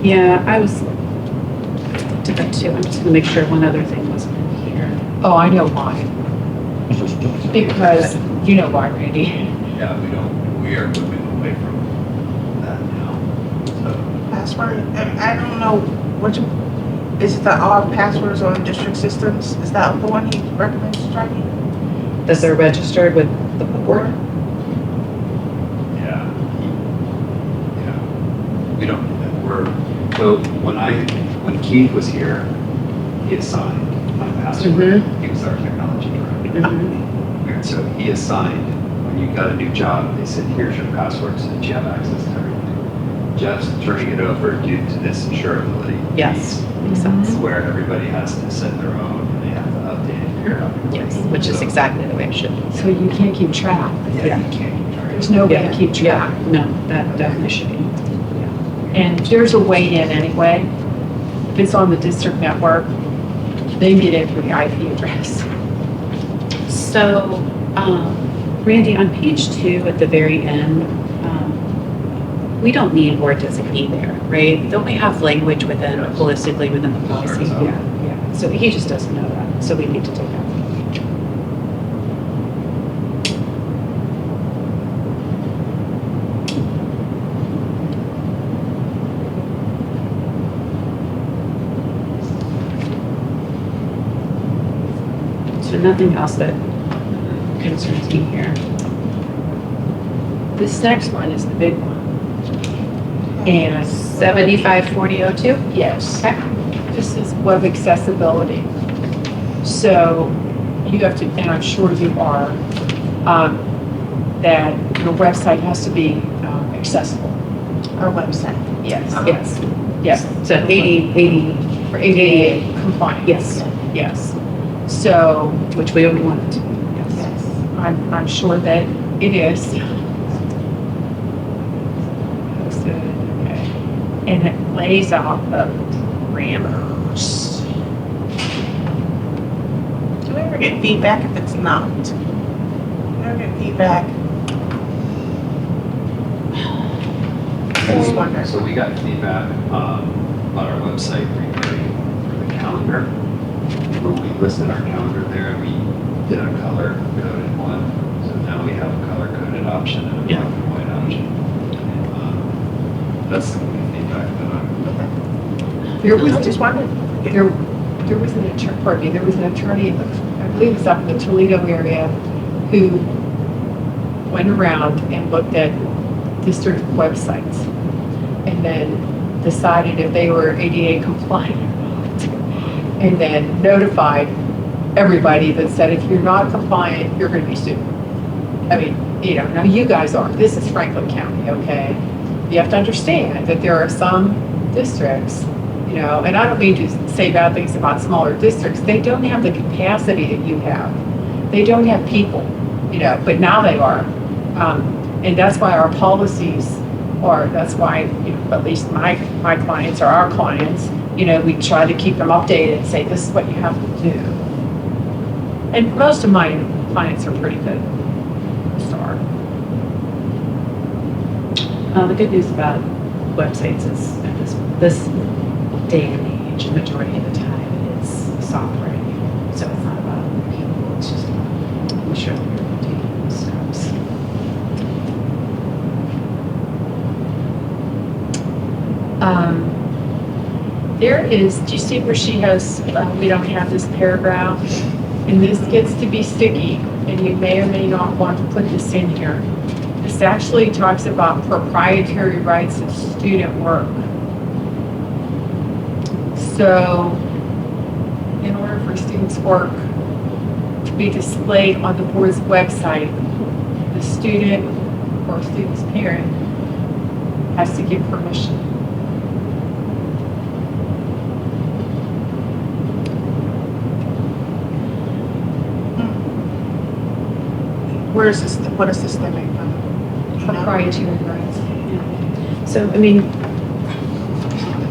Yeah, I did that too. I'm just gonna make sure one other thing wasn't in here. Oh, I know why. Because you know why, Randy. Yeah, we are moving away from that now. So, Password, I don't know which, is it the all passwords on district systems? Is that the one he recommends striking? That they're registered with the board? yeah. Yeah. We don't do that. So when Keith was here, he assigned my password. He was our technology director. So he assigned, when you got a new job, they said, here's your password so that you have access to everything. Jeff's turning it over due to this insurability. Yes, piece, makes sense. Where everybody has to set their own and they have to update it periodically. Yes, which is So, exactly the way it should be. So you can't keep track. Yeah, you can't keep track. There's no way to keep Yeah, track. no, that definitely should be. And there's a way in anyway. If it's on the district network, they can get in through the IP address. So, Randy, on page 2 at the very end, we don't need board designee there, right? Don't we have language within, holistically within the policy? Sure. Yeah. So he just doesn't know that, so we need to take that. So nothing else that concerns me here. This next one is the big one. And 754002? yes, Okay. this is web accessibility. So you have to, and I'm sure you are, that your website has to be accessible. Our website. Yes. Yes. Yes. So 80 For ADA compliance. Yes. Yes. So which we would want it to be. Yes. Yes. I'm sure that it is. Posted, okay. And it lays out the parameters. Do we ever get feedback if it's not? Do we ever get feedback? I just wonder. So we got feedback on our website regarding for the calendar. When we listed our calendar there, we did a color coded one. So now we have a color coded option and a Yeah. black and white option. That's the only feedback that There was I just wondered. There was an attorney, pardon me, there was an attorney, I believe it was up in the Toledo area, who went around and looked at district websites and then decided if they were ADA compliant or not. And then notified everybody that said, if you're not compliant, you're going to be sued. I mean, now you guys are, this is Franklin County, okay? You have to understand that there are some districts, and I don't mean to say bad things about smaller districts, they don't have the capacity that you have. They don't have people, but now they are. And that's why our policies part. That's why, at least my clients or our clients, we try to keep them updated and say, this is what you have to do. And most of my clients are pretty good. Start. The good news about websites is at this day and age, the majority of the time, it's software. So it's not about people, it's just about making sure that you're taking those steps. There is, do you see where she has, we don't have this paragraph? And this gets to be sticky, and you may or may not want to put this in here. This actually talks about proprietary rights of student work. So, in order for students' work to be displayed on the board's website, the student or student's parent has to give permission. Where is this, what is this stemming from? Proprietary rights. So, I mean,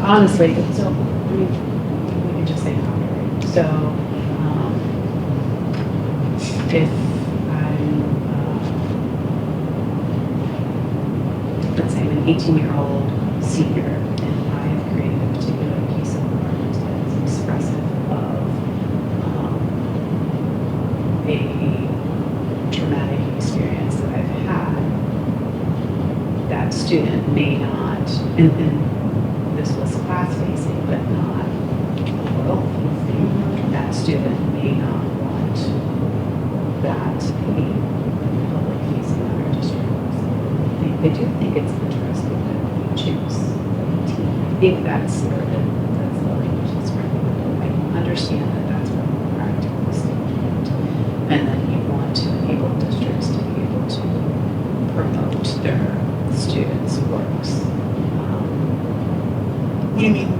honestly, so, I mean, we can just say copyright. So, if I'm, let's say I'm an 18-year-old senior and I have created a particular piece of art that's expressive of a traumatic experience that I've had, that student may not, and this was class-facing, but not world-facing, that student may not want that to be public-facing in our district. They do think it's interesting that we choose a team. I think that's the language that's written. I understand that that's from a practical standpoint. And then you want to enable districts to be able to promote their students' works. What do you mean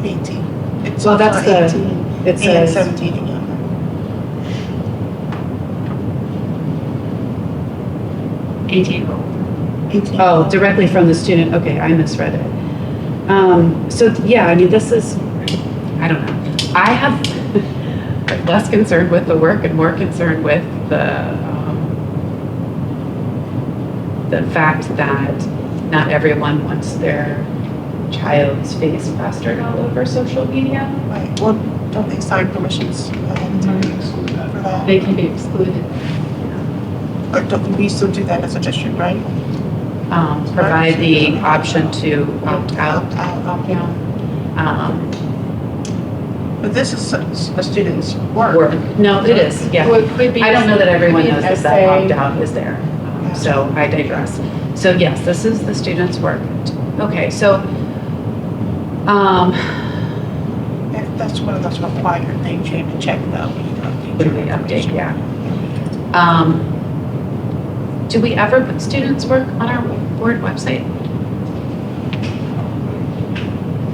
18? It's Well, that's also the, 18 it and says, 17 and younger. 18-year-old. 18. oh, directly from the student, okay, I misread it. So, yeah, I mean, this is, I don't know. I have, I'm less concerned with the work and more concerned with the fact that not everyone wants their child's face plastered all over social media. Right, well, don't they sign permissions ahead of time for that? They can be excluded. Or don't we still do that as a district, right? Provide the option to opt out. Opt out. But this is a student's work. Work. No, it is, yeah. Well, it could be. I don't know that everyone could be knows an that that essay. opt-out is there. So I digress. So yes, this is the student's work. Okay, so, If that's one of those required things you have to check though. what do we update? Yeah. Do we ever put students' work on our board website?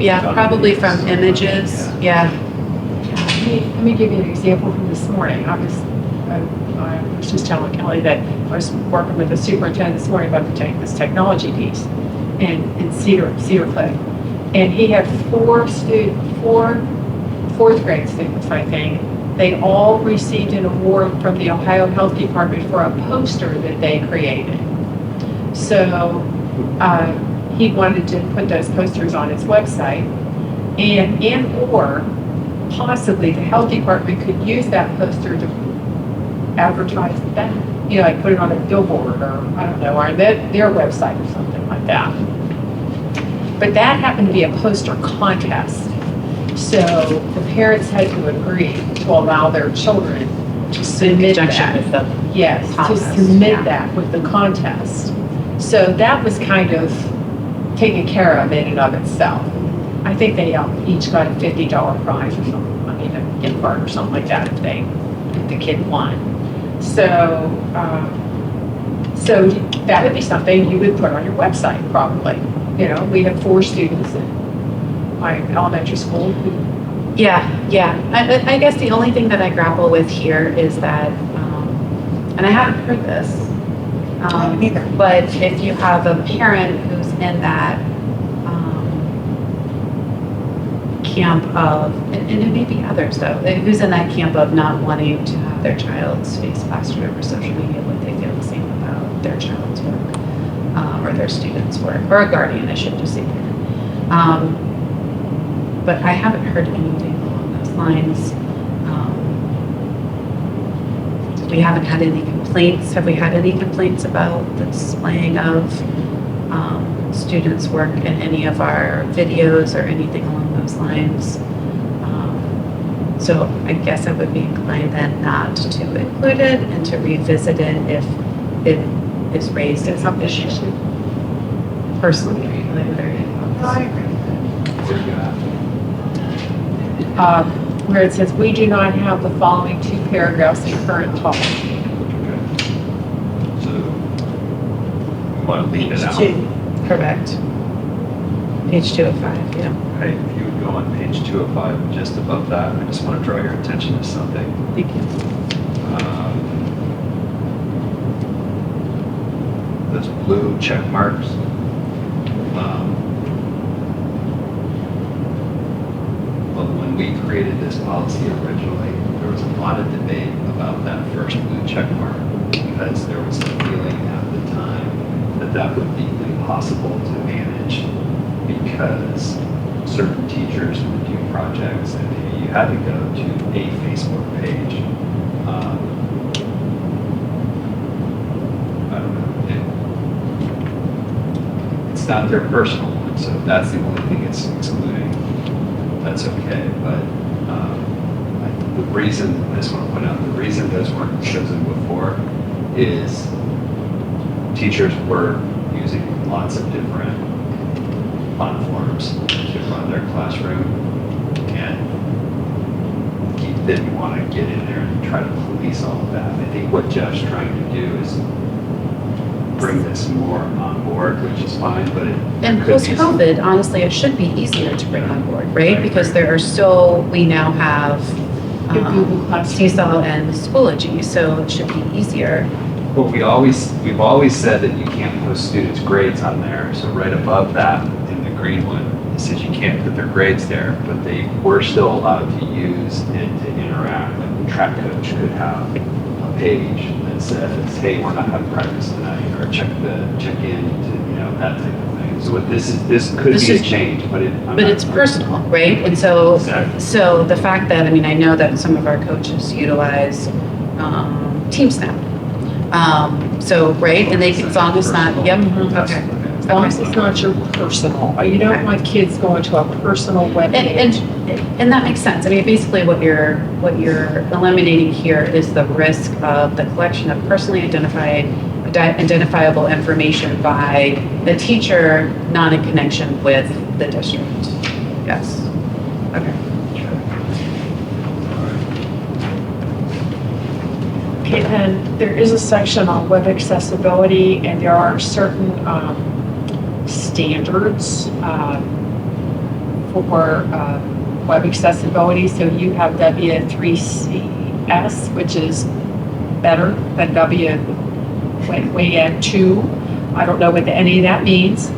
Yeah, probably from images, yeah. Let me give you an example from this morning. I was just telling Kelly that I was working with the superintendent this morning about this technology piece in Cedar Cliff. And he had four fourth grade students, I think. They all received an award from the Ohio Health Department for a poster that they created. So he wanted to put those posters on his website or possibly the health department could use that poster to advertise that, like put it on a billboard or I don't know, or their website or something like that. But that happened to be a poster contest. So the parents had to agree to allow their children to submit Conjunction with that. the Yes, to contest, submit yeah. that with the contest. So that was kind of taken care of in and of itself. I think they each got a $50 prize or something, I mean, a gift card or something like that if the kid won. So, so that would be something you would put on your website probably. We have 4 students in my elementary school who. Yeah. I guess the only thing that I grapple with here is that, and I haven't heard this, Neither. but if you have a parent who's in that camp of, and it may be others though, who's in that camp of not wanting to have their child's face plastered over social media when they feel the same about their child's work or their student's work, or a guardian, I should just say. But I haven't heard anything along those lines. We haven't had any complaints. Have we had any complaints about the displaying of students' work in any of our videos or anything along those lines? So I guess I would be inclined then not to include it and to revisit it if it is raised as an issue. Personally, No, I agree. Where you at? Where it says, we do not have the following 2 paragraphs in current policy. Okay. So, we want to leave it out. Two. Correct. Page 205, yeah. Right, if you would go on page 205, just above that, I just want to draw your attention to something. Thank you. Those blue check marks. Well, when we created this policy originally, there was a lot of debate about that first blue check mark because there was a feeling at the time that that would be impossible to manage because certain teachers would do projects and maybe you had to go to a Facebook page. I don't know. It's not their personal one, so if that's the only thing it's excluding, that's okay. But the reason, I just want to point out, the reason those weren't chosen before is teachers were using lots of different platforms to run their classroom, and Keith didn't want to get in there and try to police all of that. I think what Jeff's trying to do is bring this more on board, which is fine, but it And could be some- post-COVID, honestly, it should be easier to bring on board, right? Because there are still, we now have Your Google Classroom. TESOL and Schoology, so it should be easier. But we've always said that you can't post students' grades on there. So right above that, in the green one, it says you can't put their grades there, but they were still allowed to use it to interact. Like the track coach could have a page that says, "Hey, we're not having practice tonight," or check in to that type of thing. So what this could This be a is- change, but It's personal, right? And so, Exactly. so the fact that, I mean, I know that some of our coaches utilize TeamSnap. So, right, and they, as long as not, yep, okay. As long as it's not your personal, you don't want kids going to a personal web page. And that makes sense. I mean, basically what you're eliminating here is the risk of the collection of personally identifiable information by the teacher, not in connection with the district. Yes. Okay. Okay, then there is a section on web accessibility, and there are certain standards for web accessibility. So you have W3CS, which is better than WYN2. I don't know what any of that means.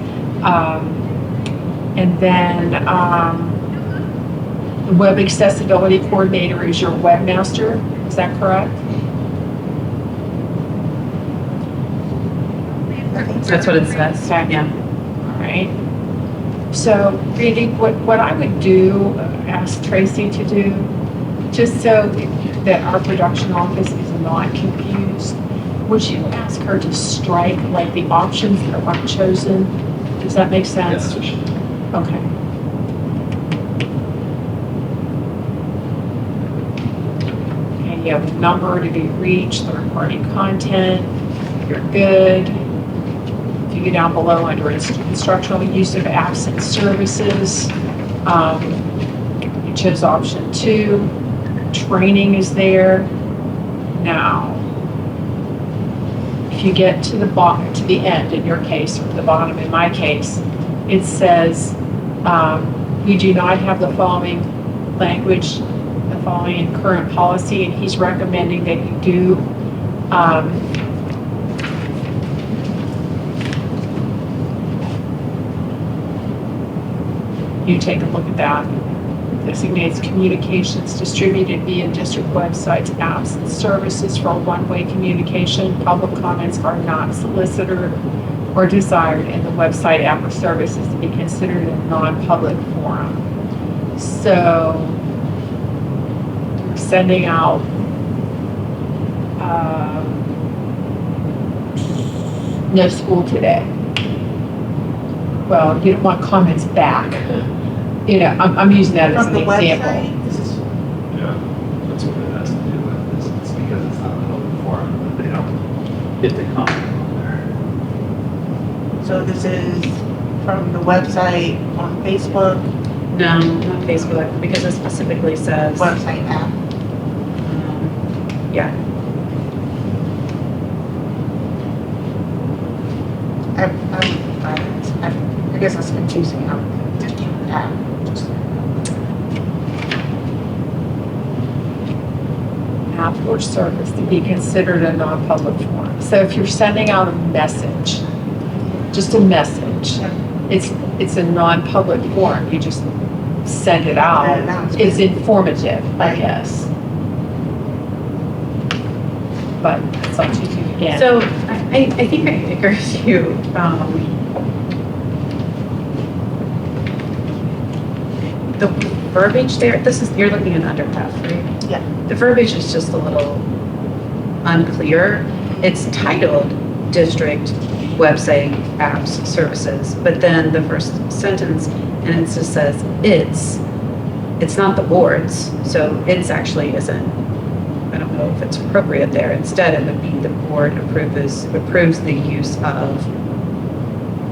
And then the web accessibility coordinator is your webmaster. Is that correct? That's what it says. Yeah. All right. So, Randy, what I would do, ask Tracy to do, just so that our production office is not confused, would you ask her to strike like the options that weren't chosen? Does that make sense? Yes, Okay. And you have a number to be reached, third-party content, you're good. If you go down below under instructional use of apps and services, you chose option 2. Training is there. Now, if you get to the bottom, to the end in your case, or the bottom in my case, it says, we do not have the following language, the following current policy, and he's recommending that you do you take a look at that. Designates communications distributed via district websites, apps, and services for one-way communication. Public comments are not solicited or desired, and the website, app, or service is to be considered a non-public forum. So, we're sending out no school today. Well, you don't want comments back. You know, I'm using that as From an the example. website? Yeah, that's what it has to do with. It's because it's not an open forum that they don't get to comment on there. So this is from the website on Facebook, No, not Facebook, because it specifically says, website app. yeah, I guess that's confusing how district app. App or service to be considered a non-public forum. So if you're sending out a message, just a message, it's a non-public forum. You just send it out. An announcement. It's informative, I Right. guess. But it's up to you again. so I think I agree with you. The verbiage there, you're looking at under F, right? Yeah. The verbiage is just a little unclear. It's titled district website apps services, but then the first sentence, and it just says it's not the board's, so it's actually isn't, I don't know if it's appropriate there. Instead, it would be the board approves the use of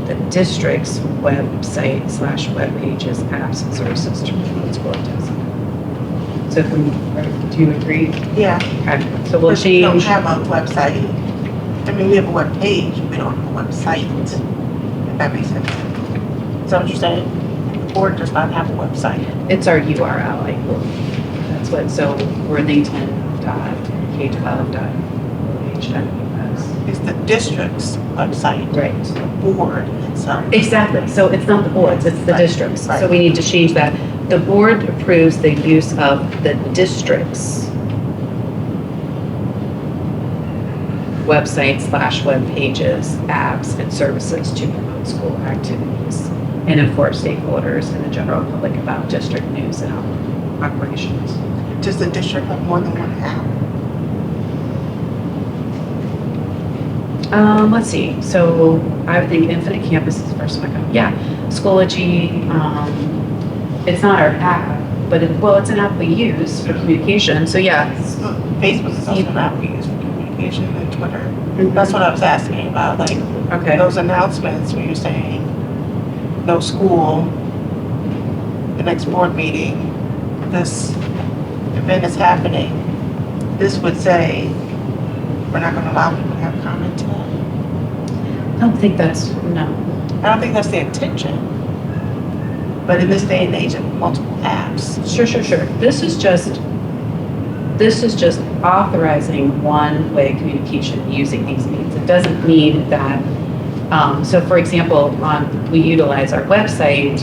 the district's website / web pages, apps, and services to promote school activities. So do you agree? Yeah. Okay, so we'll But we don't change, have a website. I mean, we have a web page, we don't have a website, if that makes sense. Is that what you're saying? The board does not have a website. it's our URL, I believe. That's what, so Worthington.k12.nh.us. It's the district's website, Right. the board itself. Exactly, so it's not the boards, it's the Right, districts. So right. we need to change that. The board approves the use of the district's website / web pages, apps, and services to promote school activities and inform stakeholders and the general public about district news and operations. Does the district have more than one app? Let's see, so I would think Infinite Campus is the first one. Yeah, Schoology, it's not our app, but it's an app we use for communication, so yeah. Facebook is also an app we use for communication, and Twitter. That's what I was asking about, like, Okay, those announcements where you're saying, no school, the next board meeting, this event is happening. This would say, we're not gonna allow people to have comment today. I don't think that's, no. I don't think that's the intention. But in this day and age of multiple apps, Sure. This is just authorizing one-way communication using these means. It doesn't mean that, so for example, we utilize our website,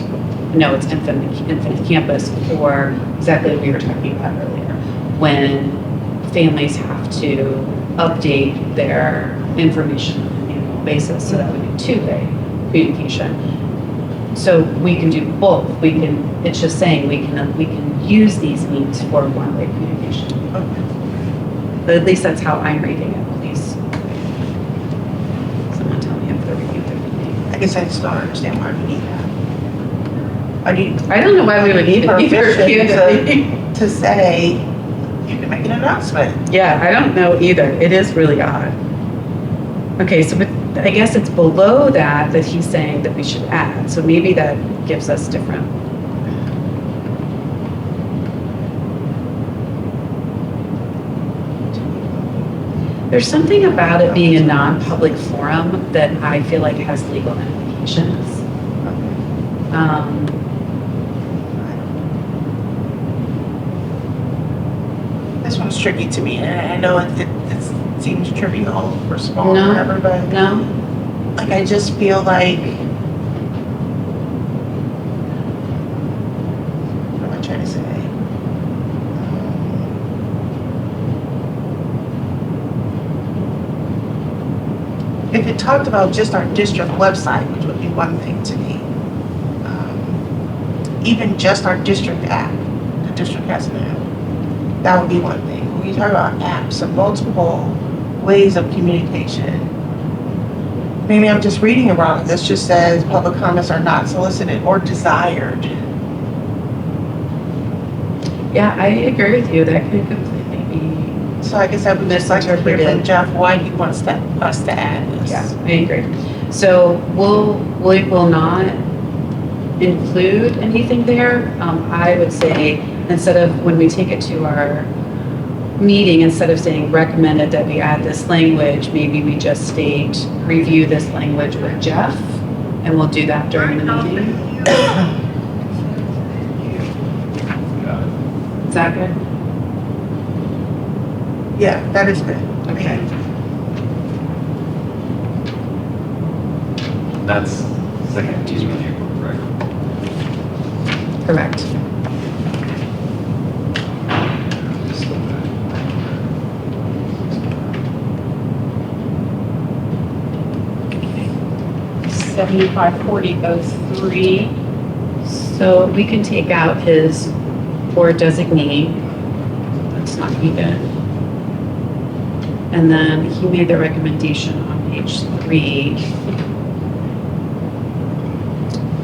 no, it's Infinite Campus for exactly what we were talking about earlier. When families have to update their information on an annual basis, so that would be two-way communication. So we can do both. It's just saying we can use these means for one-way communication. But at least that's how I'm reading it, please. Someone tell me if they're reading it differently. I guess I just don't understand why we need that. I don't know why we would need it either. Permission to say, you can make an announcement. Yeah, I don't know either. It is really odd. Okay, so but I guess it's below that he's saying that we should add. So maybe that gives us different. There's something about it being a non-public forum that I feel like has legal implications. This one's tricky to me, and I know it seems trivial or small No. or whatever, but No? like I just feel like if it talked about just our district website, which would be one thing to me, even just our district app, the district has an app, that would be one thing. When you talk about apps and multiple ways of communication, maybe I'm just reading it wrong. This just says public comments are not solicited or desired. Yeah, I agree with you. That could completely be. So I guess I would just like to hear from Jeff why he wants us to add this. Yeah, I agree. So we will not include anything there. I would say instead of, when we take it to our meeting, instead of saying recommended that we add this language, maybe we just state review this language with Jeff, and we'll do that during the meeting. Is that good? Yeah, that is good. Okay. That's second Tuesday in April, correct? Correct. Just look at it. 754003. So we can take out his board designee. That's not needed. And then he made the recommendation on page 3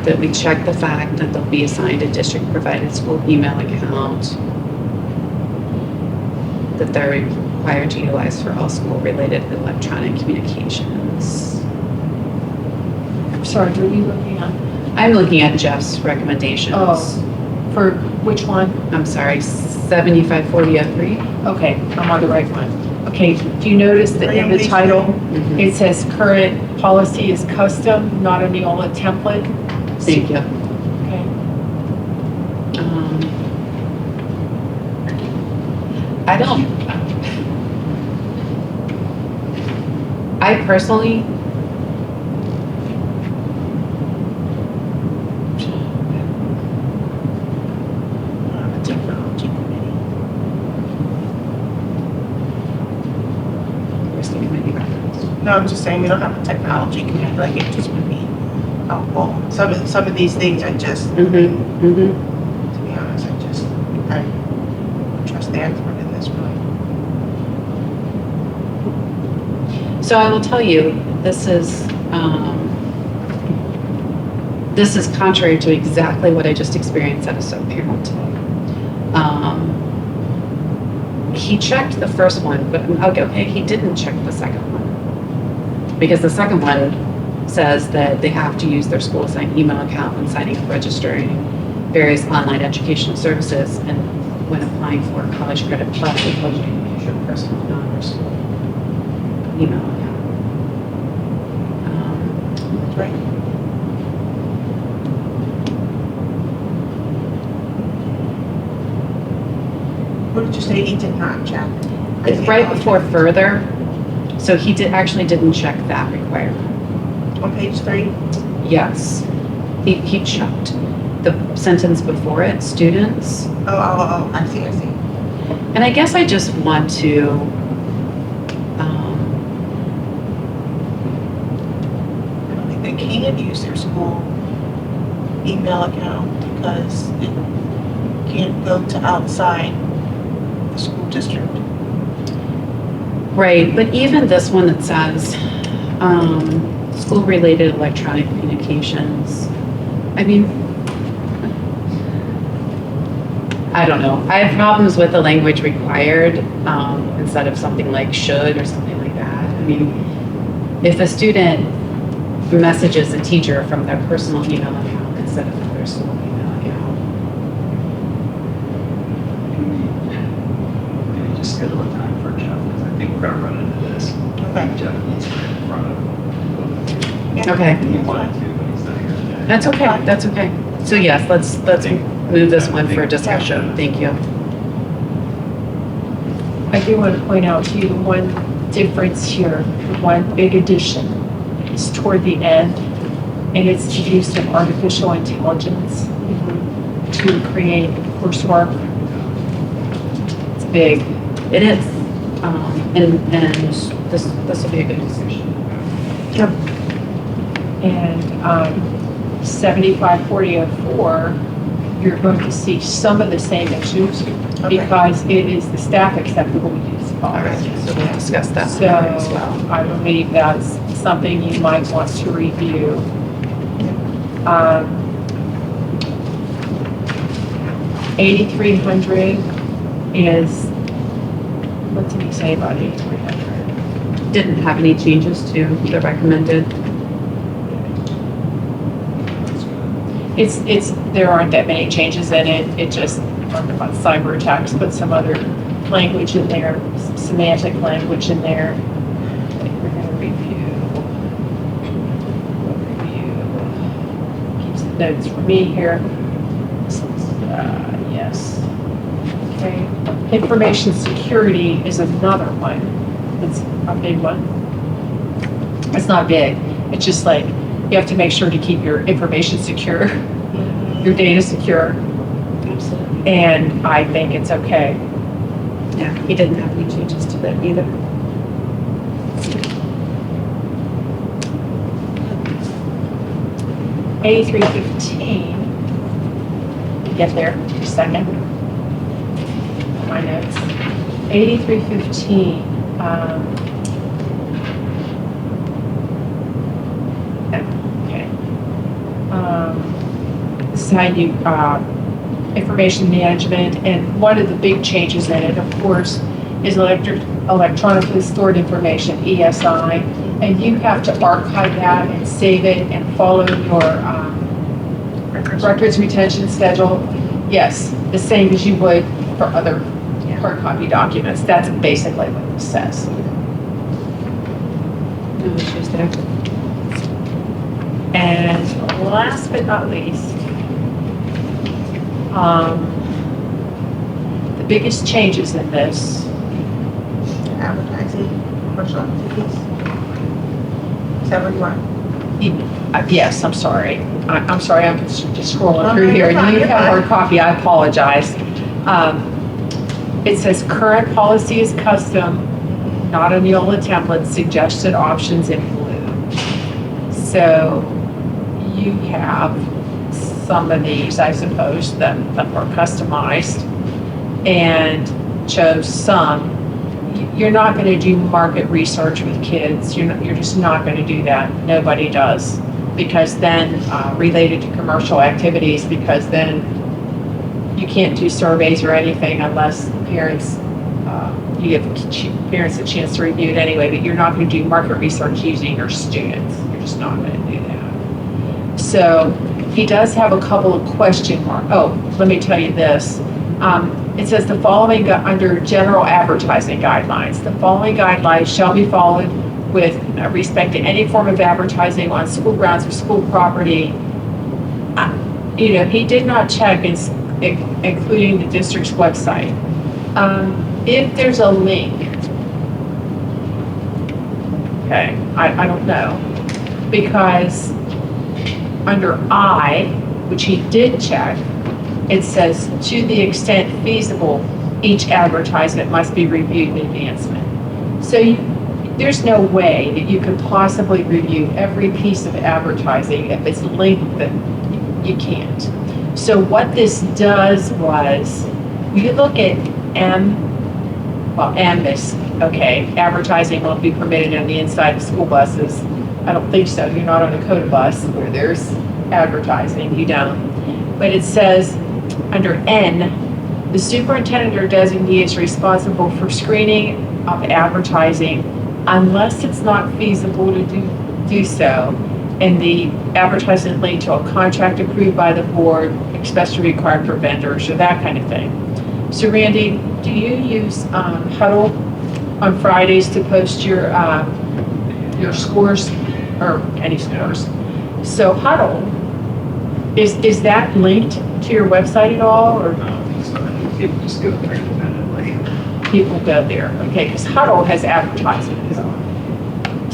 that we check the fact that they'll be assigned a district-provided school email account that they're required to utilize for all school-related electronic communications. I'm sorry, were you looking at? I'm looking at Jeff's recommendations. Oh, for which one? I'm sorry, 754003. Okay, I'm on the right one. Okay, do you notice that in the title, Mhm. it says current policy is custom, not a Neola template? Thank you. Okay. I personally, Technology committee. where's the committee reference? No, I'm just saying we don't have a technology committee, like it just would be helpful. Some of these things I just, to be honest, I trust the expert in this point. So I will tell you, this is contrary to exactly what I just experienced at a sub-parent. He checked the first one, but okay, he didn't check the second one. Because the second one says that they have to use their school assigned email account when signing up, registering various online educational services, and when applying for college credit plus, they told you to use your personal non-personal email account. Right. What did you say he did not check? It's right before further, so he didn't check that requirement. On page 3? Yes, he checked the sentence before it, students. Oh, I see. And I guess I just want to, I don't think they can use their school email account because it can't go to outside the school district. right, but even this one that says, school-related electronic communications, I mean, I don't know. I have problems with the language required instead of something like should or something like that. I mean, if a student messages a teacher from their personal email account instead of their school email account, Maybe just schedule a time for Jeff, because I think we're gonna run into this. Okay. Jeff needs to be in front of. Okay. He wanted to, but he's not here today. That's okay, that's okay. So yes, let's move this one for discussion. Thank you. I do want to point out to you one difference here, one big addition. It's toward the end, and it's the use of artificial intelligence to create coursework. It's big. It is. And this will be a good discussion. Yep. And 754004, you're going to see some of the same issues because it is the staff acceptable use All right, policy. so we'll discuss that So as well. I believe that's something you might want to review. 8300 is, what did he say about 8300? Didn't have any changes to the recommended. There aren't that many changes in it. It just talked about cyber attacks, put some other language in there, some semantic language in there. We're going to review. Keeps the notes for me here. Yes. Okay. Information security is another one. It's a big one. It's not big. It's just like you have to make sure to keep your information secure, your data secure. Absolutely. And I think it's okay. Yeah, he didn't have any changes to that either. A315, get there in a second. My notes. 8315. Okay. This is how you, information management, and one of the big changes in it, of course, is electronically stored information, ESI, and you have to archive that and save it and follow your records retention schedule. Yes, the same as you would for other hard copy documents. That's basically what this says. No issues there. And last but not least, the biggest changes in this, Advertising, commercial activities. Is that what you want? yes, I'm sorry. I'm sorry, I'm just scrolling through No, here. you're fine, You you're have fine. hard copy, I apologize. It says current policy is custom, not a Neola template, suggested options in blue. So you have some of these, I suppose, that are customized and chose some. You're not going to do market research with kids. You're just not going to do that. Nobody does. Because then, related to commercial activities, because then you can't do surveys or anything unless parents, you give parents a chance to review it anyway, but you're not going to do market research using your students. You're just not going to do that. So he does have a couple of question marks. Oh, let me tell you this. It says the following under general advertising guidelines. The following guidelines shall be followed with respect to any form of advertising on school grounds or school property. He did not check, including the district's website. If there's a link, okay, I don't know, because under I, which he did check, it says, to the extent feasible, each advertisement must be reviewed in advancement. So there's no way that you could possibly review every piece of advertising if it's linked, that you can't. So what this does was, you look at M is, okay, advertising won't be permitted on the inside of school buses. I don't think so. You're not on a COTA bus where there's advertising. You don't. But it says, under N, the superintendent or designee is responsible for screening of advertising unless it's not feasible to do so, and the advertisement linked to a contract approved by the board, especially required for vendors or that kind of thing. So Randy, do you use Huddle on Fridays to post your scores, or any scores? So Huddle, is that linked to your website at all, or? I don't think so. I think people just go there independently. People go there, okay, because Huddle has advertisements.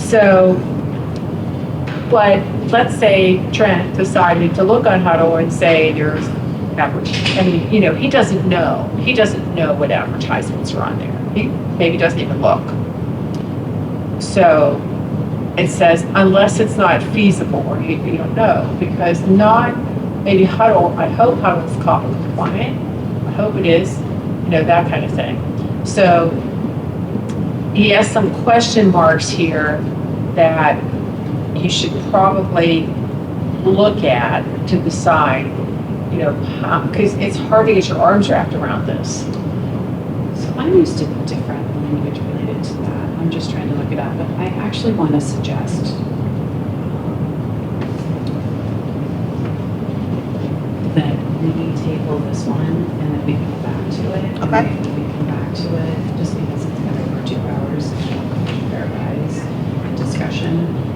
So, but let's say Trent decided to look on Huddle and say there's he doesn't know what advertisements are on there. He maybe doesn't even look. So it says, unless it's not feasible, or you don't know, because not, maybe Huddle, I hope Huddle's compliant, I hope it is, that kind of thing. So he has some question marks here that you should probably look at to decide, because it's hard to get your arms wrapped around this. So I'm used to different language related to that. I'm just trying to look it up, but I actually want to suggest that we table this one and then we come back to it. Okay. And we come back to it just because it's been over 2 hours of paradise and discussion.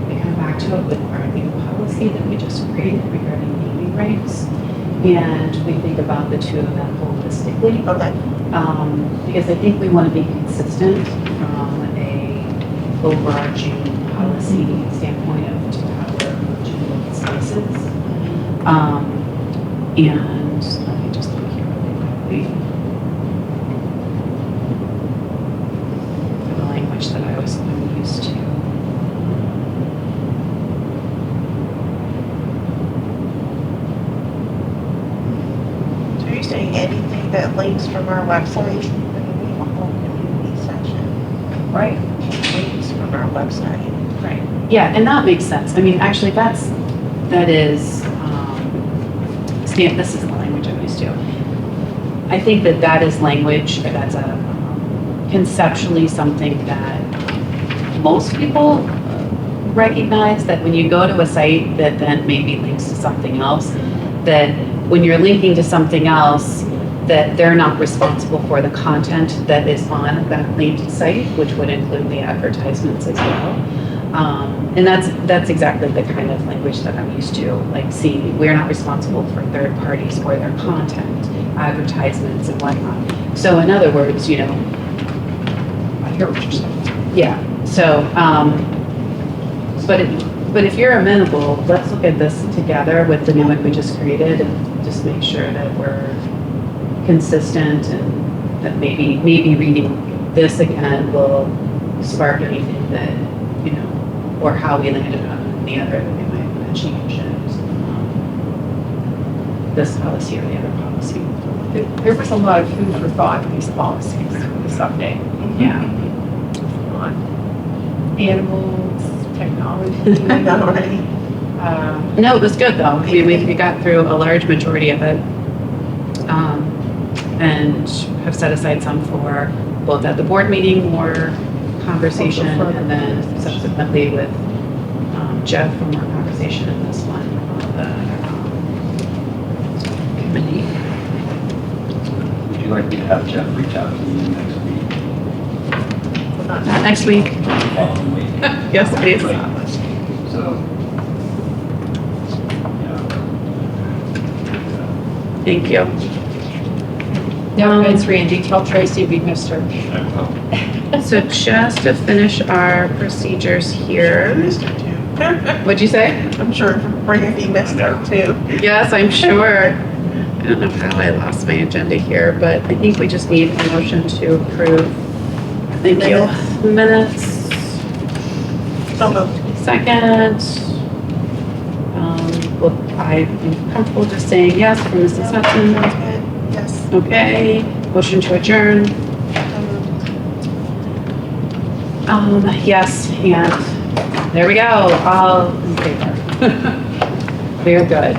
We come back to it with our new policy that we just created regarding naming rights. And we think about the two of them holistically. Okay. Because I think we want to be consistent from a overarching policy standpoint of to how we're approaching the spaces. And let me just look here really quickly. For the language that I'm used to. So you're saying anything that links from our website, a whole community section, Right. links from our website. Right. Yeah, and that makes sense. I mean, actually, that is, this is the language I'm used to. I think that is language, that's conceptually something that most people recognize, that when you go to a site that then maybe links to something else, that when you're linking to something else, that they're not responsible for the content that is on that linked site, which would include the advertisements as well. And that's exactly the kind of language that I'm used to, like seeing, we're not responsible for third parties or their content, advertisements and whatnot. So in other words, I hear what you're saying. yeah, so, but if you're amenable, let's look at this together with the new one we just created and just make sure that we're consistent and that maybe reading this again will spark anything that, or how we landed on the other, that we might want to change it. This policy or the other policy. There was a lot of food for thought in these policies, this update. Yeah. On animals, technology. I know, right? No, it was good though. We got through a large majority of it. And have set aside some for both at the board meeting, more conversation, and then subsequently with Jeff for more conversation in this one on the committee. Would you like me to have Jeff reach out to you next week? Not next week. Following week? Yes, please. So, Thank you. Now, it's Randy, tell Tracy we missed her. So just to finish our procedures here. Missed her too. What'd you say? I'm sure Randy missed her too. Yes, I'm sure. I don't know how I lost my agenda here, but I think we just need a motion to approve. Thank you. Minutes. So moved. Second. Well, I'm comfortable just saying yes for Mrs. Hudson. Sounds good. Yes. Okay. Motion to adjourn. So moved. Yes, and there we go. All in favor. We're good.